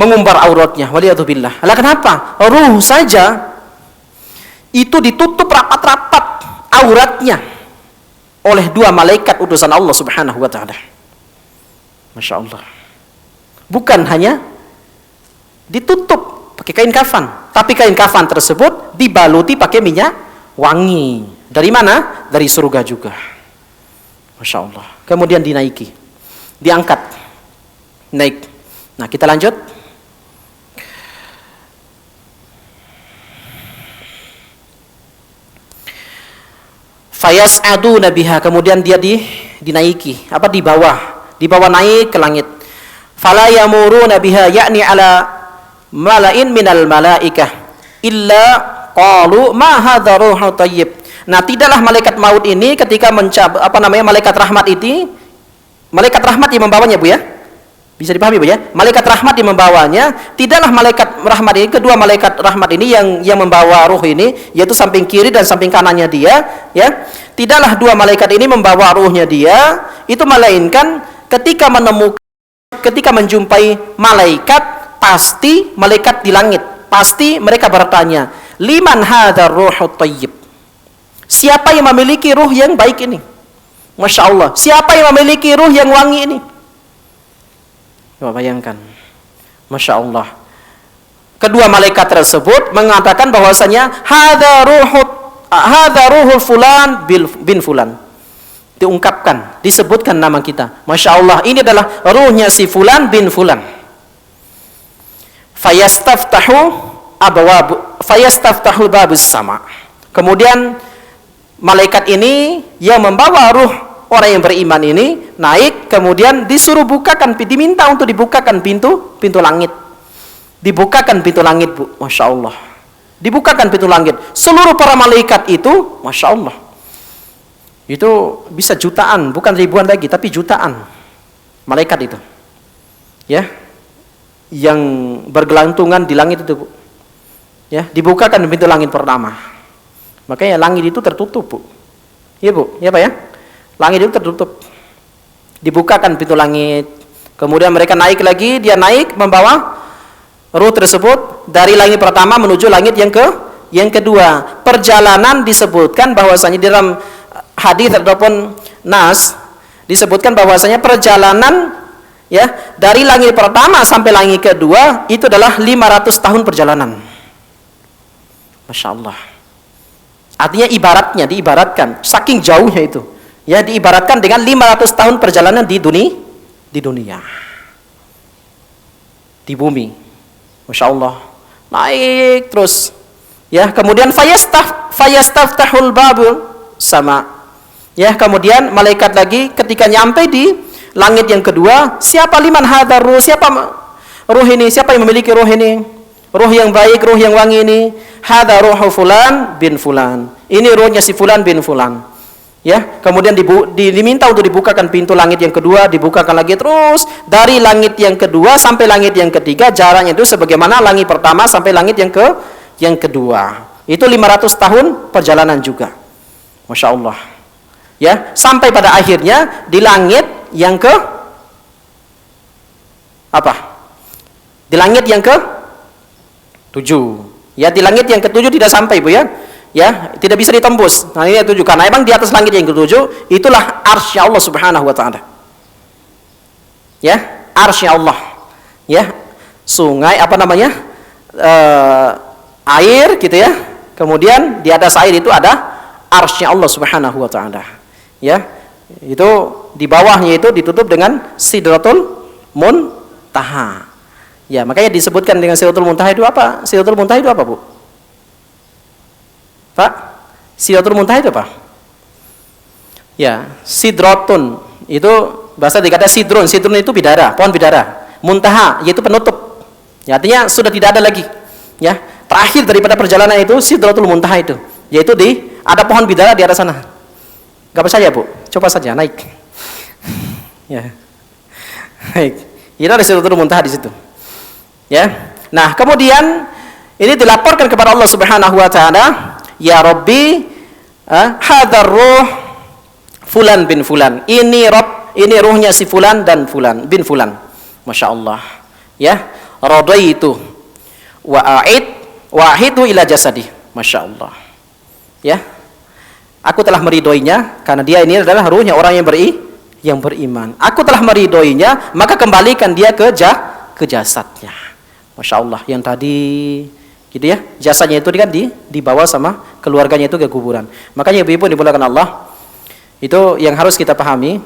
mengumbar auratnya. Waliyadzubillah. Lah kenapa? Ruh saja itu ditutup rapat-rapat auratnya oleh dua malaikat utusan Allah Subhanahu wa taala. Masya Allah. Bukan hanya ditutup pakai kain kafan, tapi kain kafan tersebut dibaluti pakai minyak wangi. Dari mana? Dari surga juga. Masya Allah. Kemudian dinaiki, diangkat, naik. Nah, kita lanjut. Fayas'aduna biha, kemudian dia dinaiki, dibawa naik ke langit. Fala yamuruna biha, yakni ala mala'in minal malaikah illa qalu ma hadza ruhun thayyib. Nah, tidaklah malaikat maut ini ketika malaikat rahmat yang membawanya, Bu, ya. Bisa dipahami, Bu, ya? Malaikat rahmat yang membawanya, tidaklah malaikat rahmat ini, kedua malaikat rahmat ini yang membawa ruh ini, yaitu samping kiri dan samping kanannya dia, ya. Tidaklah dua malaikat ini membawa ruhnya dia, itu melainkan ketika menjumpai malaikat, pasti malaikat di langit, pasti mereka bertanya, liman hadzal ruhut thayyib? Siapa yang memiliki ruh yang baik ini? Masya Allah. Siapa yang memiliki ruh yang wangi ini? Coba bayangkan, Masya Allah. Kedua malaikat tersebut mengatakan bahwasanya hadza ruhul fulan bin fulan. Diungkapkan, disebutkan nama kita. Masya Allah, ini adalah ruhnya si fulan bin fulan. Fayastaftahu babus sama. Kemudian malaikat ini yang membawa ruh orang yang beriman ini naik, kemudian disuruh diminta untuk dibukakan pintu langit. Dibukakan pintu langit, Bu. Masya Allah. Dibukakan pintu langit. Seluruh para malaikat itu, Masya Allah, itu bisa jutaan, bukan ribuan lagi, tapi jutaan malaikat itu, ya, yang bergelantungan di langit itu, Bu. Ya, dibukakan pintu langit pertama. Makanya langit itu tertutup, Bu. Iya, Bu. Ya, Pak, ya. Langit itu tertutup, dibukakan pintu langit, kemudian mereka naik lagi, dia naik membawa ruh tersebut dari langit pertama menuju langit yang kedua. Perjalanan disebutkan bahwasanya dalam hadis ataupun nas disebutkan bahwasanya perjalanan, ya, dari langit pertama sampai langit kedua itu adalah 500 tahun perjalanan. Masya Allah. Artinya diibaratkan saking jauhnya itu. Ya, diibaratkan dengan 500 tahun perjalanan di dunia. Di bumi. Masya Allah. Naik terus. Ya, kemudian fayastaftahul babul sama. Ya, kemudian malaikat lagi ketika nyampe di langit yang kedua, siapa liman hadzal ruh? Siapa ruh ini? Siapa yang memiliki ruh ini? Ruh yang baik, ruh yang wangi ini. Hadza ruhu fulan bin fulan. Ini ruhnya si fulan bin fulan. Ya, kemudian diminta untuk dibukakan pintu langit yang kedua, dibukakan lagi terus dari langit yang kedua sampai langit yang ketiga, jaraknya itu sebagaimana langit pertama sampai langit yang kedua. Itu 500 tahun perjalanan juga. Masya Allah. Ya, sampai pada akhirnya di langit yang ke apa? Di langit yang ke 7. Ya, di langit yang ke-7 tidak sampai, Bu ya. Ya, tidak bisa ditembus. Nah, ini 7 karena emang di atas langit yang ke-7 itulah arsy Allah Subhanahu wa taala. Ya, arsy Allah. Ya, sungai apa namanya? Air gitu ya. Kemudian di atas air itu ada arsy Allah Subhanahu wa taala. Ya, itu di bawahnya itu ditutup dengan Sidratul Muntaha. Ya, makanya disebutkan dengan Sidratul Muntaha itu apa? Sidratul Muntaha itu apa, Bu? Pak? Sidratul Muntaha itu apa? Ya, Sidratun itu bahasa dikata sidrun. Sidrun itu bidara, pohon bidara. Muntaha yaitu penutup. Ya, artinya sudah tidak ada lagi. Ya, terakhir daripada perjalanan itu Sidratul Muntaha itu, yaitu ada pohon bidara di atas sana. Gak percaya, Bu? Coba saja naik. Ya. Baik. Itu ada Sidratul Muntaha di situ. Ya. Nah, kemudian ini dilaporkan kepada Allah Subhanahu wa taala, "Ya Rabbi, hadzal ruh fulan bin fulan." Ini ruhnya si fulan dan fulan bin fulan. Masya Allah. Ya. Radaitu wa ahidu ila jasadi. Masya Allah. Ya. Aku telah meridhoinya karena dia ini adalah ruhnya orang yang beriman. Aku telah meridhoinya, maka kembalikan dia ke jasadnya. Masya Allah. Yang tadi gitu ya, jasadnya itu kan dibawa sama keluarganya itu ke kuburan. Makanya ibu-ibu dimuliakan Allah, itu yang harus kita pahami.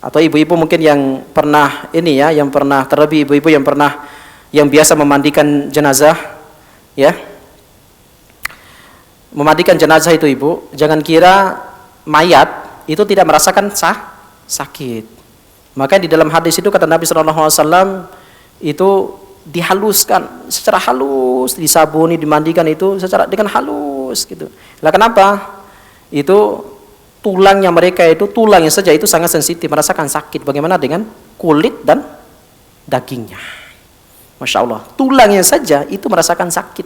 Atau ibu-ibu mungkin yang pernah yang pernah, terlebih ibu-ibu yang biasa memandikan jenazah, ya. Memandikan jenazah itu, ibu, jangan kira mayat itu tidak merasakan sakit. Maka di dalam hadis itu kata Nabi SAW itu dihaluskan secara halus, disabuni, dimandikan itu dengan halus gitu. Lah kenapa? Itu tulangnya mereka itu, tulangnya saja itu sangat sensitif, merasakan sakit. Bagaimana dengan kulit dan dagingnya? Masya Allah, tulangnya saja itu merasakan sakit.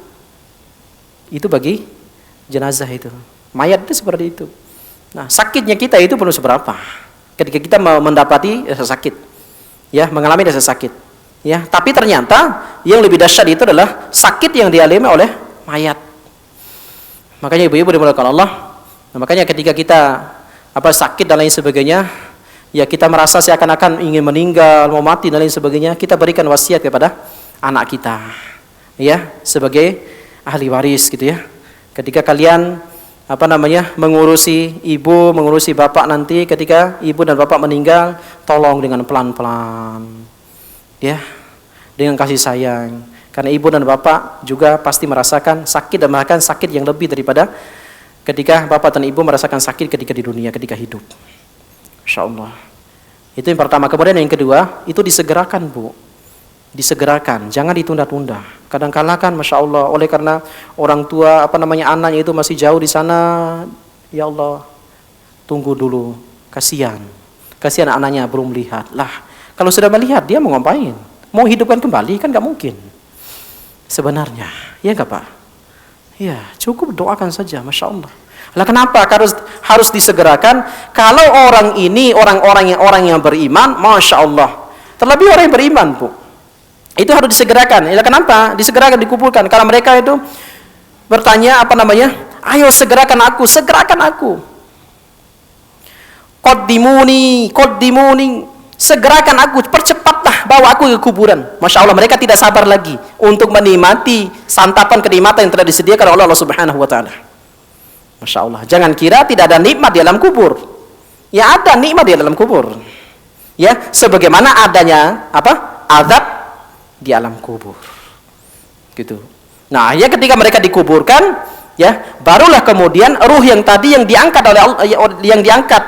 Itu bagi jenazah itu, mayat itu seperti itu. Nah, sakitnya kita itu belum seberapa ketika kita mendapati rasa sakit, ya, mengalami rasa sakit, ya. Tapi ternyata yang lebih dahsyat itu adalah sakit yang dialami oleh mayat. Makanya ibu-ibu dimuliakan Allah, nah, makanya ketika kita sakit dan lain sebagainya, ya kita merasa seakan-akan ingin meninggal, mau mati dan lain sebagainya, kita berikan wasiat kepada anak kita, ya, sebagai ahli waris gitu ya. Ketika kalian mengurusi ibu, mengurusi bapak nanti, ketika ibu dan bapak meninggal, tolong dengan pelan-pelan, ya, dengan kasih sayang. Karena ibu dan bapak juga pasti merasakan sakit, dan bahkan sakit yang lebih daripada ketika bapak dan ibu merasakan sakit ketika di dunia, ketika hidup. Insya Allah. Itu yang pertama. Kemudian yang kedua, itu disegerakan, Bu. Disegerakan, jangan ditunda-tunda. Kadang-kala kan, Masya Allah, oleh karena orang tua anaknya itu masih jauh di sana, ya Allah, tunggu dulu, kasihan anaknya belum melihat. Lah, kalau sudah melihat dia mau ngapain? Mau hidupkan kembali kan nggak mungkin. Sebenarnya, ya nggak Pak? Ya, cukup doakan saja, Masya Allah. Lah kenapa harus disegerakan? Kalau orang ini orang yang beriman, Masya Allah, terlebih orang yang beriman, Bu, itu harus disegerakan. Ya, kenapa? Disegerakan, dikumpulkan. Karena mereka itu bertanya ayo segerakan aku. Qaddimuni, segerakan aku, percepatlah bawa aku ke kuburan. Masya Allah, mereka tidak sabar lagi untuk menikmati santapan kenikmatan yang telah disediakan oleh Allah Subhanahu wa taala. Masya Allah, jangan kira tidak ada nikmat di alam kubur. Ya, ada nikmat di alam kubur. Ya, sebagaimana adanya azab di alam kubur. Gitu. Nah, ya ketika mereka dikuburkan, ya, barulah kemudian ruh yang tadi yang diangkat oleh Allah,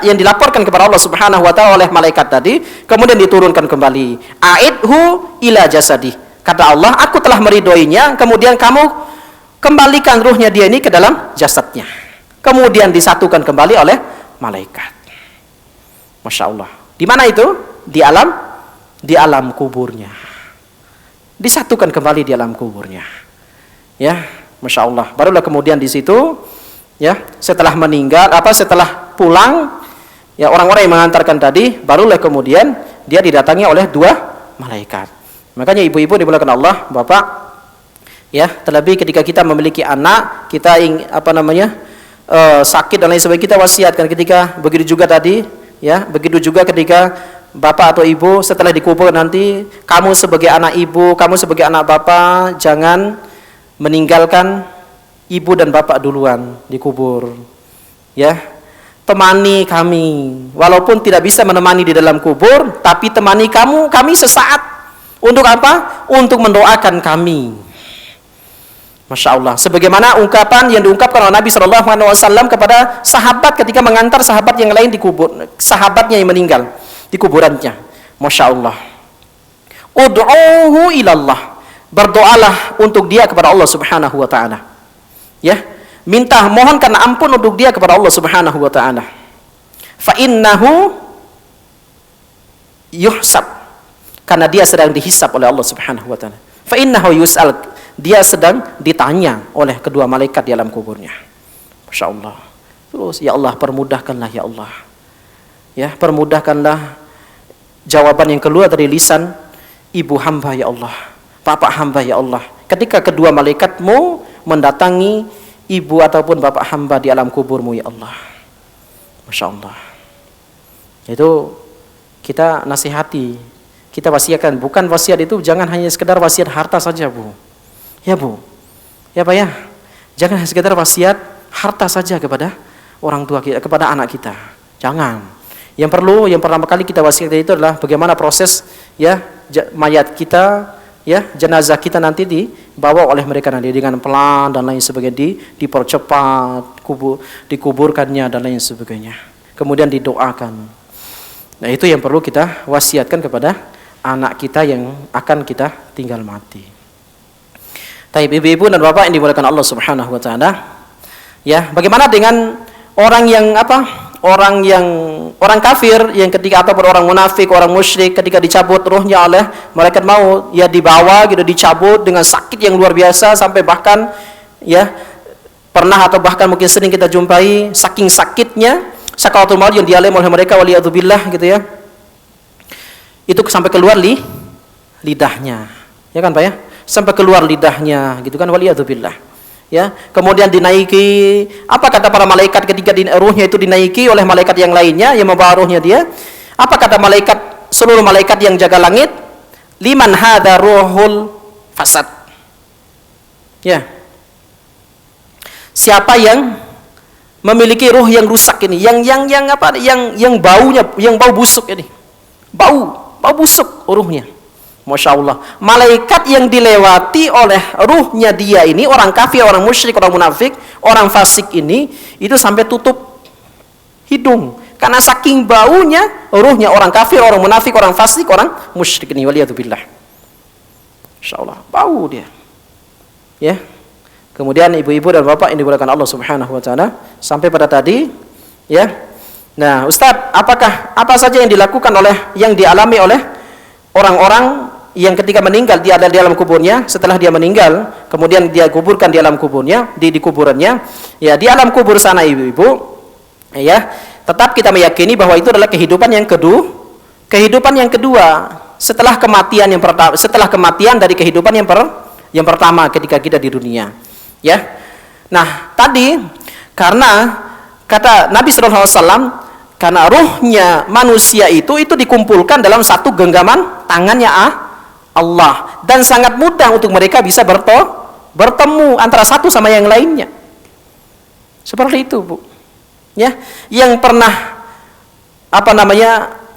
yang dilaporkan kepada Allah Subhanahu wa taala oleh malaikat tadi, kemudian diturunkan kembali. Aidhu ila jasadi. Kata Allah, aku telah meridhoinya, kemudian kamu kembalikan ruhnya dia ini ke dalam jasadnya. Kemudian disatukan kembali oleh malaikat. Masya Allah. Di mana itu? Di alam kuburnya. Disatukan kembali di alam kuburnya. Ya, Masya Allah. Barulah kemudian di situ, Ya, setelah meninggal setelah pulang ya orang-orang yang mengantarkan tadi, barulah kemudian dia didatangi oleh 2 malaikat. Makanya ibu-ibu dimuliakan Allah, Bapak, ya, terlebih ketika kita memiliki anak, kita sakit dan lain sebagainya, kita wasiatkan ketika begitu juga tadi, ya, begitu juga ketika Bapak atau Ibu setelah dikubur nanti, kamu sebagai anak ibu, kamu sebagai anak bapak, jangan meninggalkan ibu dan bapak duluan dikubur. Ya, temani kami, walaupun tidak bisa menemani di dalam kubur, tapi temani kami sesaat. Untuk apa? Untuk mendoakan kami. Masya Allah. Sebagaimana ungkapan yang diungkapkan oleh Nabi SAW kepada sahabat ketika mengantar sahabat yang lain di kubur, sahabatnya yang meninggal di kuburannya. Masya Allah. Ud'uhu ilallah. Berdoalah untuk dia kepada Allah Subhanahu wa ta'ala. Ya, mohonkan ampun untuk dia kepada Allah Subhanahu wa ta'ala. Fa innahu yuhsab, karena dia sedang dihisab oleh Allah Subhanahu wa ta'ala. Fa innahu yus'al, dia sedang ditanya oleh kedua malaikat di alam kuburnya. Masya Allah. Terus, ya Allah, permudahkanlah ya Allah. Ya, permudahkanlah jawaban yang keluar dari lisan ibu hamba ya Allah, bapak hamba ya Allah. Ketika kedua malaikatmu mendatangi ibu ataupun bapak hamba di alam kuburmu ya Allah. Masya Allah. Itu kita nasihati, kita wasiatkan. Bukan wasiat itu jangan hanya sekedar wasiat harta saja, Bu. Ya, Bu. Ya, Pak, ya. Jangan sekedar wasiat harta saja kepada orang tua kita, kepada anak kita. Jangan. Yang pertama kali kita wasiatkan itu adalah bagaimana proses ya mayat kita, ya, jenazah kita nanti dibawa oleh mereka nanti dengan pelan dan lain sebagainya, dipercepat dikuburkannya dan lain sebagainya. Kemudian didoakan. Nah, itu yang perlu kita wasiatkan kepada anak kita yang akan kita tinggal mati. Taib, ibu-ibu dan bapak yang dimuliakan Allah Subhanahu wa ta'ala. Ya, bagaimana dengan orang yang orang kafir yang ketika ataupun orang munafik, orang musyrik, ketika dicabut ruhnya oleh malaikat maut, ya dibawa gitu, dicabut dengan sakit yang luar biasa, sampai bahkan ya pernah atau bahkan mungkin sering kita jumpai saking sakitnya sakaratul maut yang dialami oleh mereka, waliyadzubillah gitu ya. Itu sampai keluar lidahnya. Ya kan, Pak, ya? Sampai keluar lidahnya gitu kan, waliyadzubillah. Ya, kemudian dinaiki. Apa kata para malaikat ketika ruhnya itu dinaiki oleh malaikat yang lainnya yang membawa ruhnya dia? Apa kata malaikat, seluruh malaikat yang jaga langit? Liman hadza ruhul fasad. Ya. Siapa yang memiliki ruh yang rusak ini, yang baunya, yang bau busuk ini. Bau busuk ruhnya. Masya Allah. Malaikat yang dilewati oleh ruhnya dia ini, orang kafir, orang musyrik, orang munafik, orang fasik ini, itu sampai tutup hidung. Karena saking baunya ruhnya orang kafir, orang munafik, orang fasik, orang musyrik ini. Waliyadzubillah. Masya Allah. Bau dia. Ya. Kemudian ibu-ibu dan bapak yang dimuliakan Allah Subhanahu wa ta'ala, sampai pada tadi, ya. Nah, Ustaz, apa saja yang dilakukan yang dialami oleh orang-orang yang ketika meninggal dia ada di alam kuburnya, setelah dia meninggal kemudian dia kuburkan di alam kuburnya, di kuburannya, ya, di alam kubur sana ibu-ibu, ya, tetap kita meyakini bahwa itu adalah kehidupan yang kedua setelah kematian yang pertama, setelah kematian dari kehidupan yang pertama ketika kita di dunia, ya. Nah, tadi karena kata Nabi SAW, karena ruhnya manusia itu dikumpulkan dalam satu genggaman tangannya Allah, dan sangat mudah untuk mereka bisa bertemu antara satu sama yang lainnya. Seperti itu, Bu. Ya, yang pernah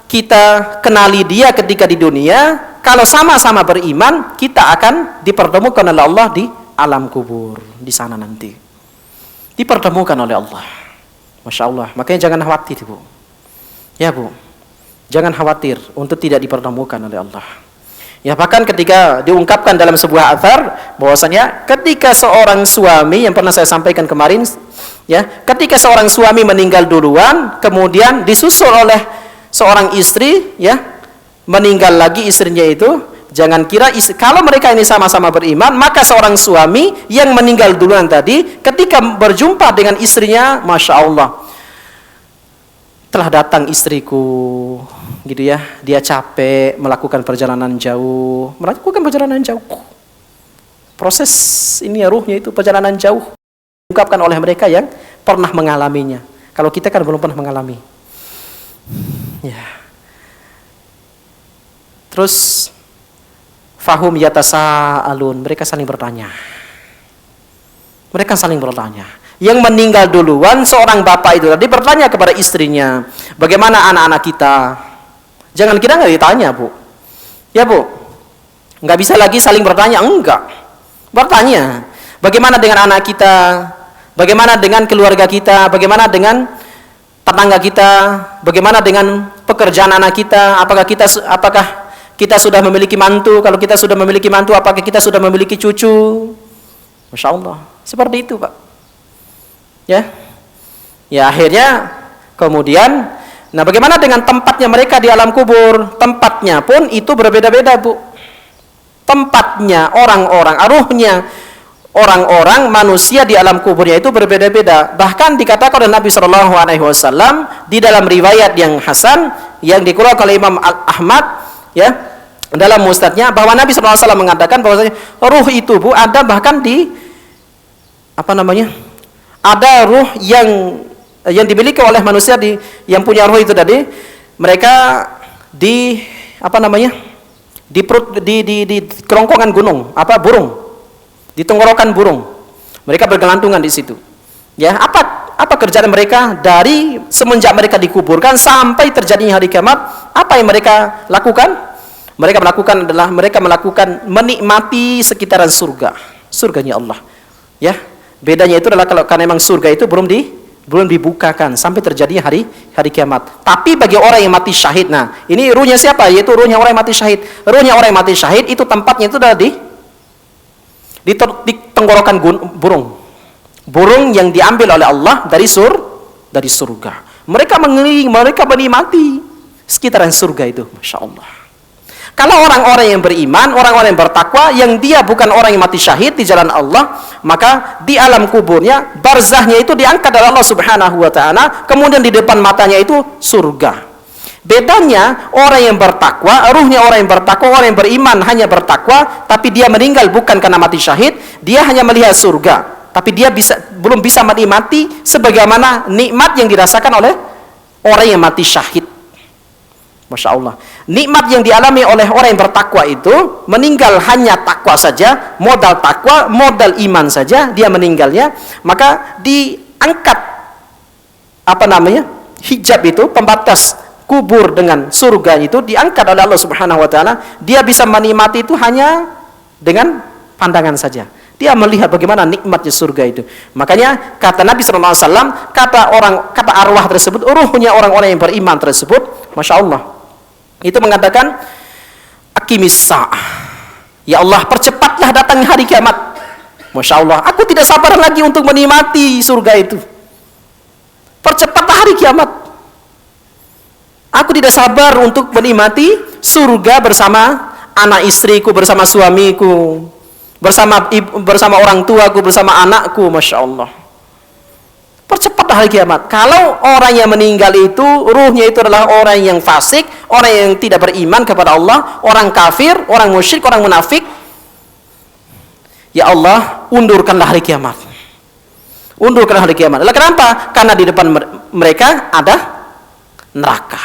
kita kenali dia ketika di dunia, kalau sama-sama beriman, kita akan dipertemukan oleh Allah di alam kubur, di sana nanti. Dipertemukan oleh Allah. Masya Allah. Makanya jangan khawatir, Bu. Ya, Bu. Jangan khawatir untuk tidak dipertemukan oleh Allah. Ya, bahkan ketika diungkapkan dalam sebuah athar bahwasanya ketika seorang suami, yang pernah saya sampaikan kemarin, ya, ketika seorang suami meninggal duluan, kemudian disusul oleh seorang istri, ya, meninggal lagi istrinya itu, Jangan kira kalau mereka ini sama-sama beriman, maka seorang suami yang meninggal duluan tadi ketika berjumpa dengan istrinya, Masya Allah, telah datang istriku, gitu ya, dia capek melakukan perjalanan jauh, proses ini ya, ruhnya itu perjalanan jauh, diungkapkan oleh mereka yang pernah mengalaminya. Kalau kita kan belum pernah mengalami. Ya. Terus fahum yatasaalun, mereka saling bertanya. Yang meninggal duluan seorang bapak itu tadi bertanya kepada istrinya, bagaimana anak-anak kita? Jangan kira nggak ditanya, Bu. Ya, Bu. Nggak bisa lagi saling bertanya, enggak. Bertanya, bagaimana dengan anak kita? Bagaimana dengan keluarga kita? Bagaimana dengan tetangga kita? Bagaimana dengan pekerjaan anak kita? Apakah kita sudah memiliki mantu? Kalau kita sudah memiliki mantu, apakah kita sudah memiliki cucu? Masya Allah, seperti itu, Pak. Ya, akhirnya kemudian, nah bagaimana dengan tempatnya mereka di alam kubur? Tempatnya pun itu berbeda-beda, Bu. Tempatnya orang-orang, ruhnya orang-orang manusia di alam kuburnya itu berbeda-beda. Bahkan dikatakan oleh Nabi SAW di dalam riwayat yang hasan yang dikeluarkan oleh Imam Ahmad, ya, dalam musnadnya, bahwa Nabi SAW mengatakan bahwasanya ruh itu, Bu, ada bahkan di ada ruh yang dimiliki oleh manusia yang punya ruh itu tadi, mereka di perut, di kerongkongan gunung, burung, di tenggorokan burung, mereka bergelantungan di situ. Ya, apa kerjaan mereka dari semenjak mereka dikuburkan sampai terjadinya hari kiamat? Apa yang mereka lakukan? Mereka melakukan menikmati sekitaran surganya Allah. Ya, bedanya itu adalah karena memang surga itu belum dibukakan sampai terjadinya hari kiamat. Tapi bagi orang yang mati syahid, nah ini ruhnya siapa? Yaitu ruhnya orang yang mati syahid. Ruhnya orang yang mati syahid itu tempatnya itu adalah di tenggorokan burung yang diambil oleh Allah dari surga. Mereka menikmati sekitaran surga itu, Masya Allah. Kalau orang-orang yang beriman, orang-orang yang bertakwa, yang dia bukan orang yang mati syahid di jalan Allah, maka di alam kuburnya, barzahnya itu diangkat oleh Allah Subhanahu wa Ta'ala, kemudian di depan matanya itu surga. Bedanya orang yang bertakwa, ruhnya orang yang bertakwa, orang yang beriman hanya bertakwa, tapi dia meninggal bukan karena mati syahid, dia hanya melihat surga, tapi dia belum bisa menikmati sebagaimana nikmat yang dirasakan oleh orang yang mati syahid. Masya Allah. Nikmat yang dialami oleh orang yang bertakwa itu, meninggal hanya takwa saja, modal takwa, modal iman saja, dia meninggalnya, maka diangkat hijab itu, pembatas kubur dengan surga itu diangkat oleh Allah Subhanahu wa Ta'ala. Dia bisa menikmati itu hanya dengan pandangan saja. Dia melihat bagaimana nikmatnya surga itu. Makanya kata Nabi SAW, kata arwah tersebut, ruhnya orang-orang yang beriman tersebut, Masya Allah, itu mengatakan, aqimis sa'ah, ya Allah, percepatlah datang hari kiamat. Masya Allah, aku tidak sabar lagi untuk menikmati surga itu. Percepatlah hari kiamat. Aku tidak sabar untuk menikmati surga bersama anak istriku, bersama suamiku, bersama orang tuaku, bersama anakku. Masya Allah, percepatlah hari kiamat. Kalau orang yang meninggal itu, ruhnya itu adalah orang yang fasik, orang yang tidak beriman kepada Allah, orang kafir, orang musyrik, orang munafik, ya Allah, undurkanlah hari kiamat. Undurkanlah hari kiamat. Lalu kenapa? Karena di depan mereka ada neraka.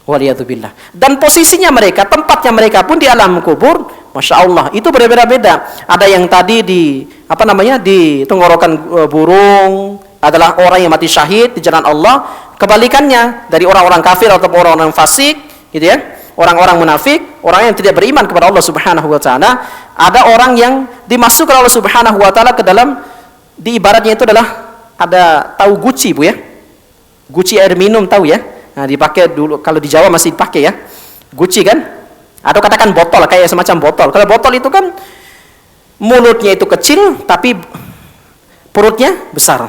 Waliyadzubillah. Dan posisinya mereka, tempatnya mereka pun di alam kubur, Masya Allah, itu berbeda-beda. Ada yang tadi di tenggorokan burung, adalah orang yang mati syahid di jalan Allah. Kebalikannya dari orang-orang kafir atau orang-orang fasik, gitu ya, orang-orang munafik, orang yang tidak beriman kepada Allah Subhanahu wa Ta'ala, ada orang yang dimasukkan oleh Allah Subhanahu wa Ta'ala ke dalam, di ibaratnya itu adalah, ada, tahu guci, Bu, ya, guci air minum, tahu ya. Nah, dipakai dulu, kalau di Jawa masih dipakai ya, guci kan, atau katakan botol, kayak semacam botol. Kalau botol itu kan mulutnya itu kecil tapi perutnya besar,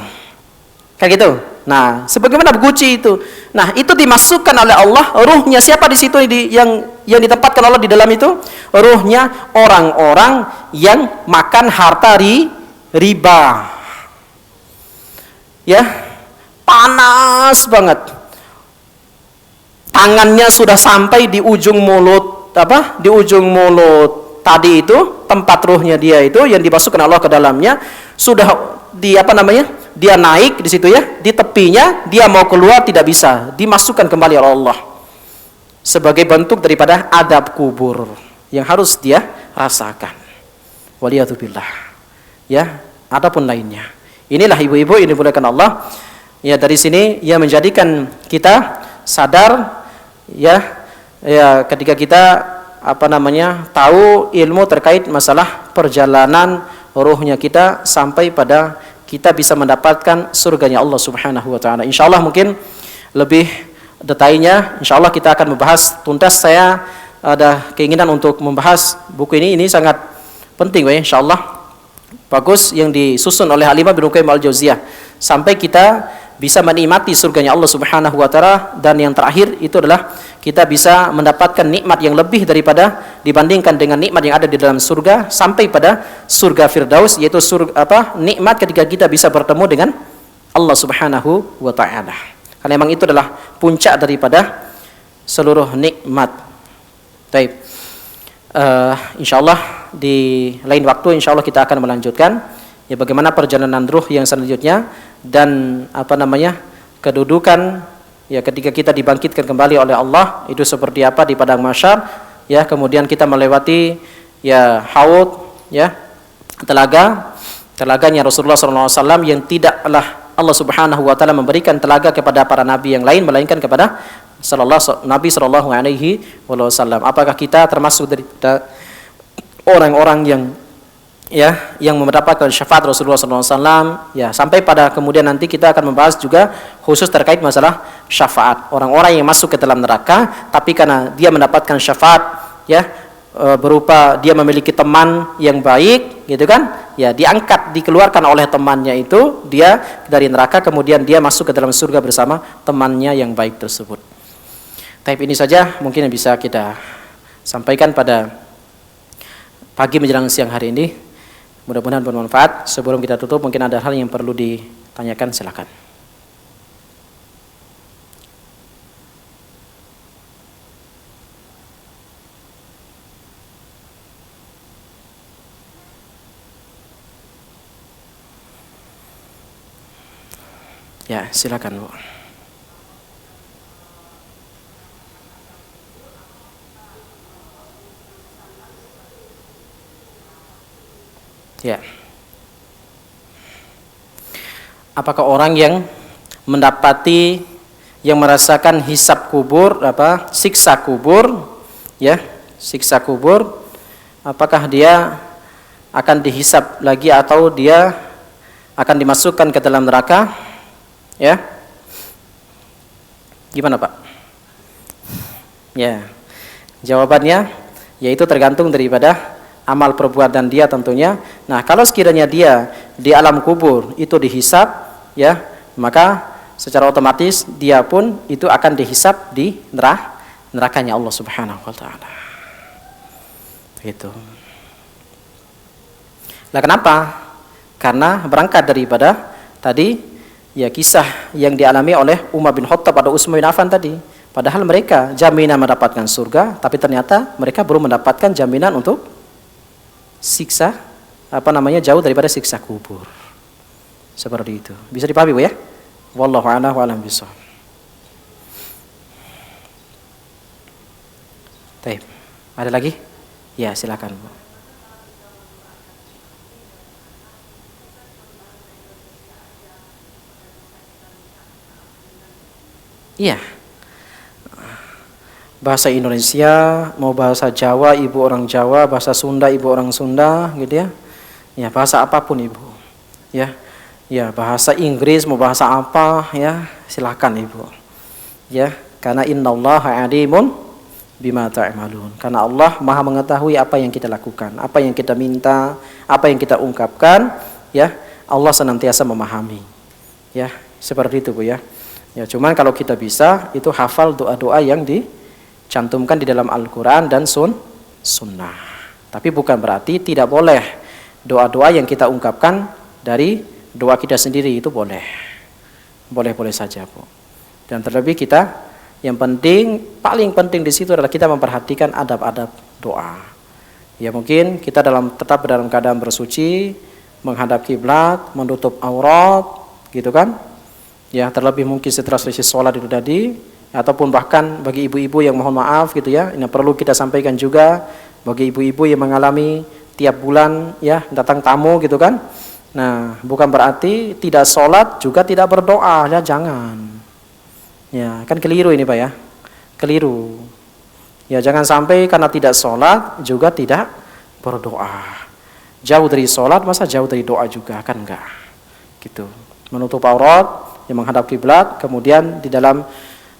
kayak gitu. Nah, sebagaimana guci itu, Nah, itu dimasukkan oleh Allah, ruhnya siapa di situ yang ditempatkan Allah di dalam itu? Ruhnya orang-orang yang makan harta riba. Ya. Panas banget. Tangannya sudah sampai di ujung mulut, Di ujung mulut tadi itu, tempat ruhnya dia itu yang dimasukkan Allah ke dalamnya, sudah dia naik di situ ya, di tepinya dia mau keluar tidak bisa, dimasukkan kembali oleh Allah sebagai bentuk daripada adab kubur yang harus dia rasakan. Waliyadzubillah. Ya, adapun lainnya. Inilah ibu-ibu ini dimuliakan Allah. Ya, dari sini ya menjadikan kita sadar ya ketika kita tahu ilmu terkait masalah perjalanan ruhnya kita sampai pada kita bisa mendapatkan surganya Allah Subhanahu wa taala. Insyaallah mungkin lebih detailnya insyaallah kita akan membahas tuntas. Saya ada keinginan untuk membahas buku ini sangat penting ya, insyaallah. Bagus yang disusun oleh Al-Imam Ibnu Qayyim Al-Jauziyah sampai kita bisa menikmati surganya Allah Subhanahu wa taala, dan yang terakhir itu adalah kita bisa mendapatkan nikmat yang lebih daripada dibandingkan dengan nikmat yang ada di dalam surga sampai pada surga Firdaus, yaitu nikmat ketika kita bisa bertemu dengan Allah Subhanahu wa taala. Karena memang itu adalah puncak daripada seluruh nikmat. Baik. Insyaallah di lain waktu insyaallah kita akan melanjutkan ya bagaimana perjalanan ruh yang selanjutnya dan kedudukan ya ketika kita dibangkitkan kembali oleh Allah itu seperti apa di padang mahsyar ya, kemudian kita melewati ya haud ya telaganya Rasulullah SAW yang tidaklah Allah Subhanahu wa taala memberikan telaga kepada para nabi yang lain melainkan kepada Nabi sallallahu alaihi wasallam. Apakah kita termasuk dari orang-orang yang mendapatkan syafaat Rasulullah SAW ya, sampai pada kemudian nanti kita akan membahas juga khusus terkait masalah syafaat orang-orang yang masuk ke dalam neraka tapi karena dia mendapatkan syafaat ya berupa dia memiliki teman yang baik gitu kan ya, dikeluarkan oleh temannya itu dia dari neraka, kemudian dia masuk ke dalam surga bersama temannya yang baik tersebut. Tapi ini saja mungkin yang bisa kita sampaikan pada pagi menjelang siang hari ini. Mudah-mudahan bermanfaat. Sebelum kita tutup, mungkin ada hal yang perlu ditanyakan, silakan. Ya, silakan, Bu. Ya. Apakah orang yang merasakan hisab kubur, siksa kubur, ya, siksa kubur, apakah dia akan dihisab lagi atau dia akan dimasukkan ke dalam neraka? Ya. Gimana, Pak? Ya. Jawabannya yaitu tergantung daripada amal perbuatan dia tentunya. Nah, kalau sekiranya dia di alam kubur itu dihisab, ya, maka secara otomatis dia pun itu akan dihisab di nerakanya Allah Subhanahu wa taala. Begitu. Nah, kenapa? Karena berangkat daripada tadi ya kisah yang dialami oleh Umar bin Khattab atau Utsman bin Affan tadi. Padahal mereka jaminan mendapatkan surga, tapi ternyata mereka belum mendapatkan jaminan untuk siksa jauh daripada siksa kubur. Seperti itu. Bisa dipahami, Bu ya? Wallahu a'lam bishawab. Baik. Ada lagi? Ya, silakan, Bu. Iya. Bahasa Indonesia, mau bahasa Jawa, ibu orang Jawa, bahasa Sunda, ibu orang Sunda, gitu ya. Ya, bahasa apapun, Ibu. Ya. Ya, bahasa Inggris, mau bahasa apa, ya, silakan, Ibu. Ya, karena innallaha alimun bima ta'malun. Karena Allah Maha mengetahui apa yang kita lakukan, apa yang kita minta, apa yang kita ungkapkan, ya. Allah senantiasa memahami. Ya, seperti itu, Bu ya. Ya, cuman kalau kita bisa itu hafal doa-doa yang dicantumkan di dalam Al-Qur'an dan sunnah. Tapi bukan berarti tidak boleh doa-doa yang kita ungkapkan dari doa kita sendiri, itu boleh. Boleh-boleh saja, Bu. Dan terlebih kita yang penting, paling penting di situ adalah kita memperhatikan adab-adab doa. Ya, mungkin kita tetap dalam keadaan bersuci, menghadap kiblat, menutup aurat, gitu kan? Ya, terlebih mungkin setelah selesai sholat itu tadi, ataupun bahkan bagi ibu-ibu yang mohon maaf gitu ya, ini perlu kita sampaikan juga bagi ibu-ibu yang mengalami tiap bulan ya datang tamu gitu kan. Nah, bukan berarti tidak sholat juga tidak berdoa, ya jangan. Ya, kan keliru ini Pak ya, keliru. Ya, jangan sampai karena tidak sholat juga tidak berdoa. Jauh dari sholat, masa jauh dari doa juga, kan enggak. Gitu. Menutup aurat, yang menghadap kiblat, kemudian di dalam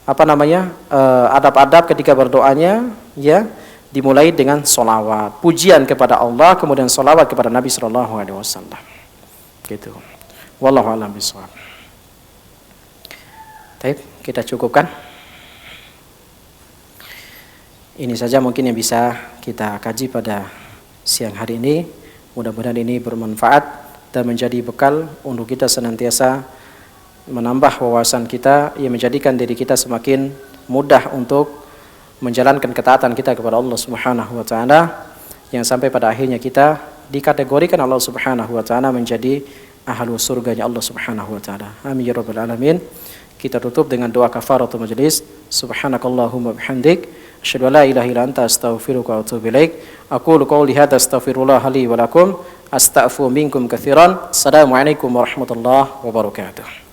adab-adab ketika berdoanya, ya dimulai dengan sholawat, pujian kepada Allah, kemudian sholawat kepada Nabi SAW. Gitu. Wallahu a'lam bishawab. Baik, kita cukupkan. Ini saja mungkin yang bisa kita kaji pada siang hari ini. Mudah-mudahan ini bermanfaat dan menjadi bekal untuk kita senantiasa menambah wawasan kita, yang menjadikan diri kita semakin mudah untuk menjalankan ketaatan kita kepada Allah Subhanahu wa taala, yang sampai pada akhirnya kita dikategorikan Allah Subhanahu wa taala menjadi ahlu surganya Allah Subhanahu wa taala. Amin ya rabbal alamin. Kita tutup dengan doa kafaratul majelis. Subhanakallahumma bihamdik, asyhadu an la ilaha illa anta, astaghfiruka wa atubu ilaik. Aqulu qouli hadza, astaghfirullah li wa lakum, astaghfiru minkum katsiran. Assalamualaikum warahmatullahi wabarakatuh.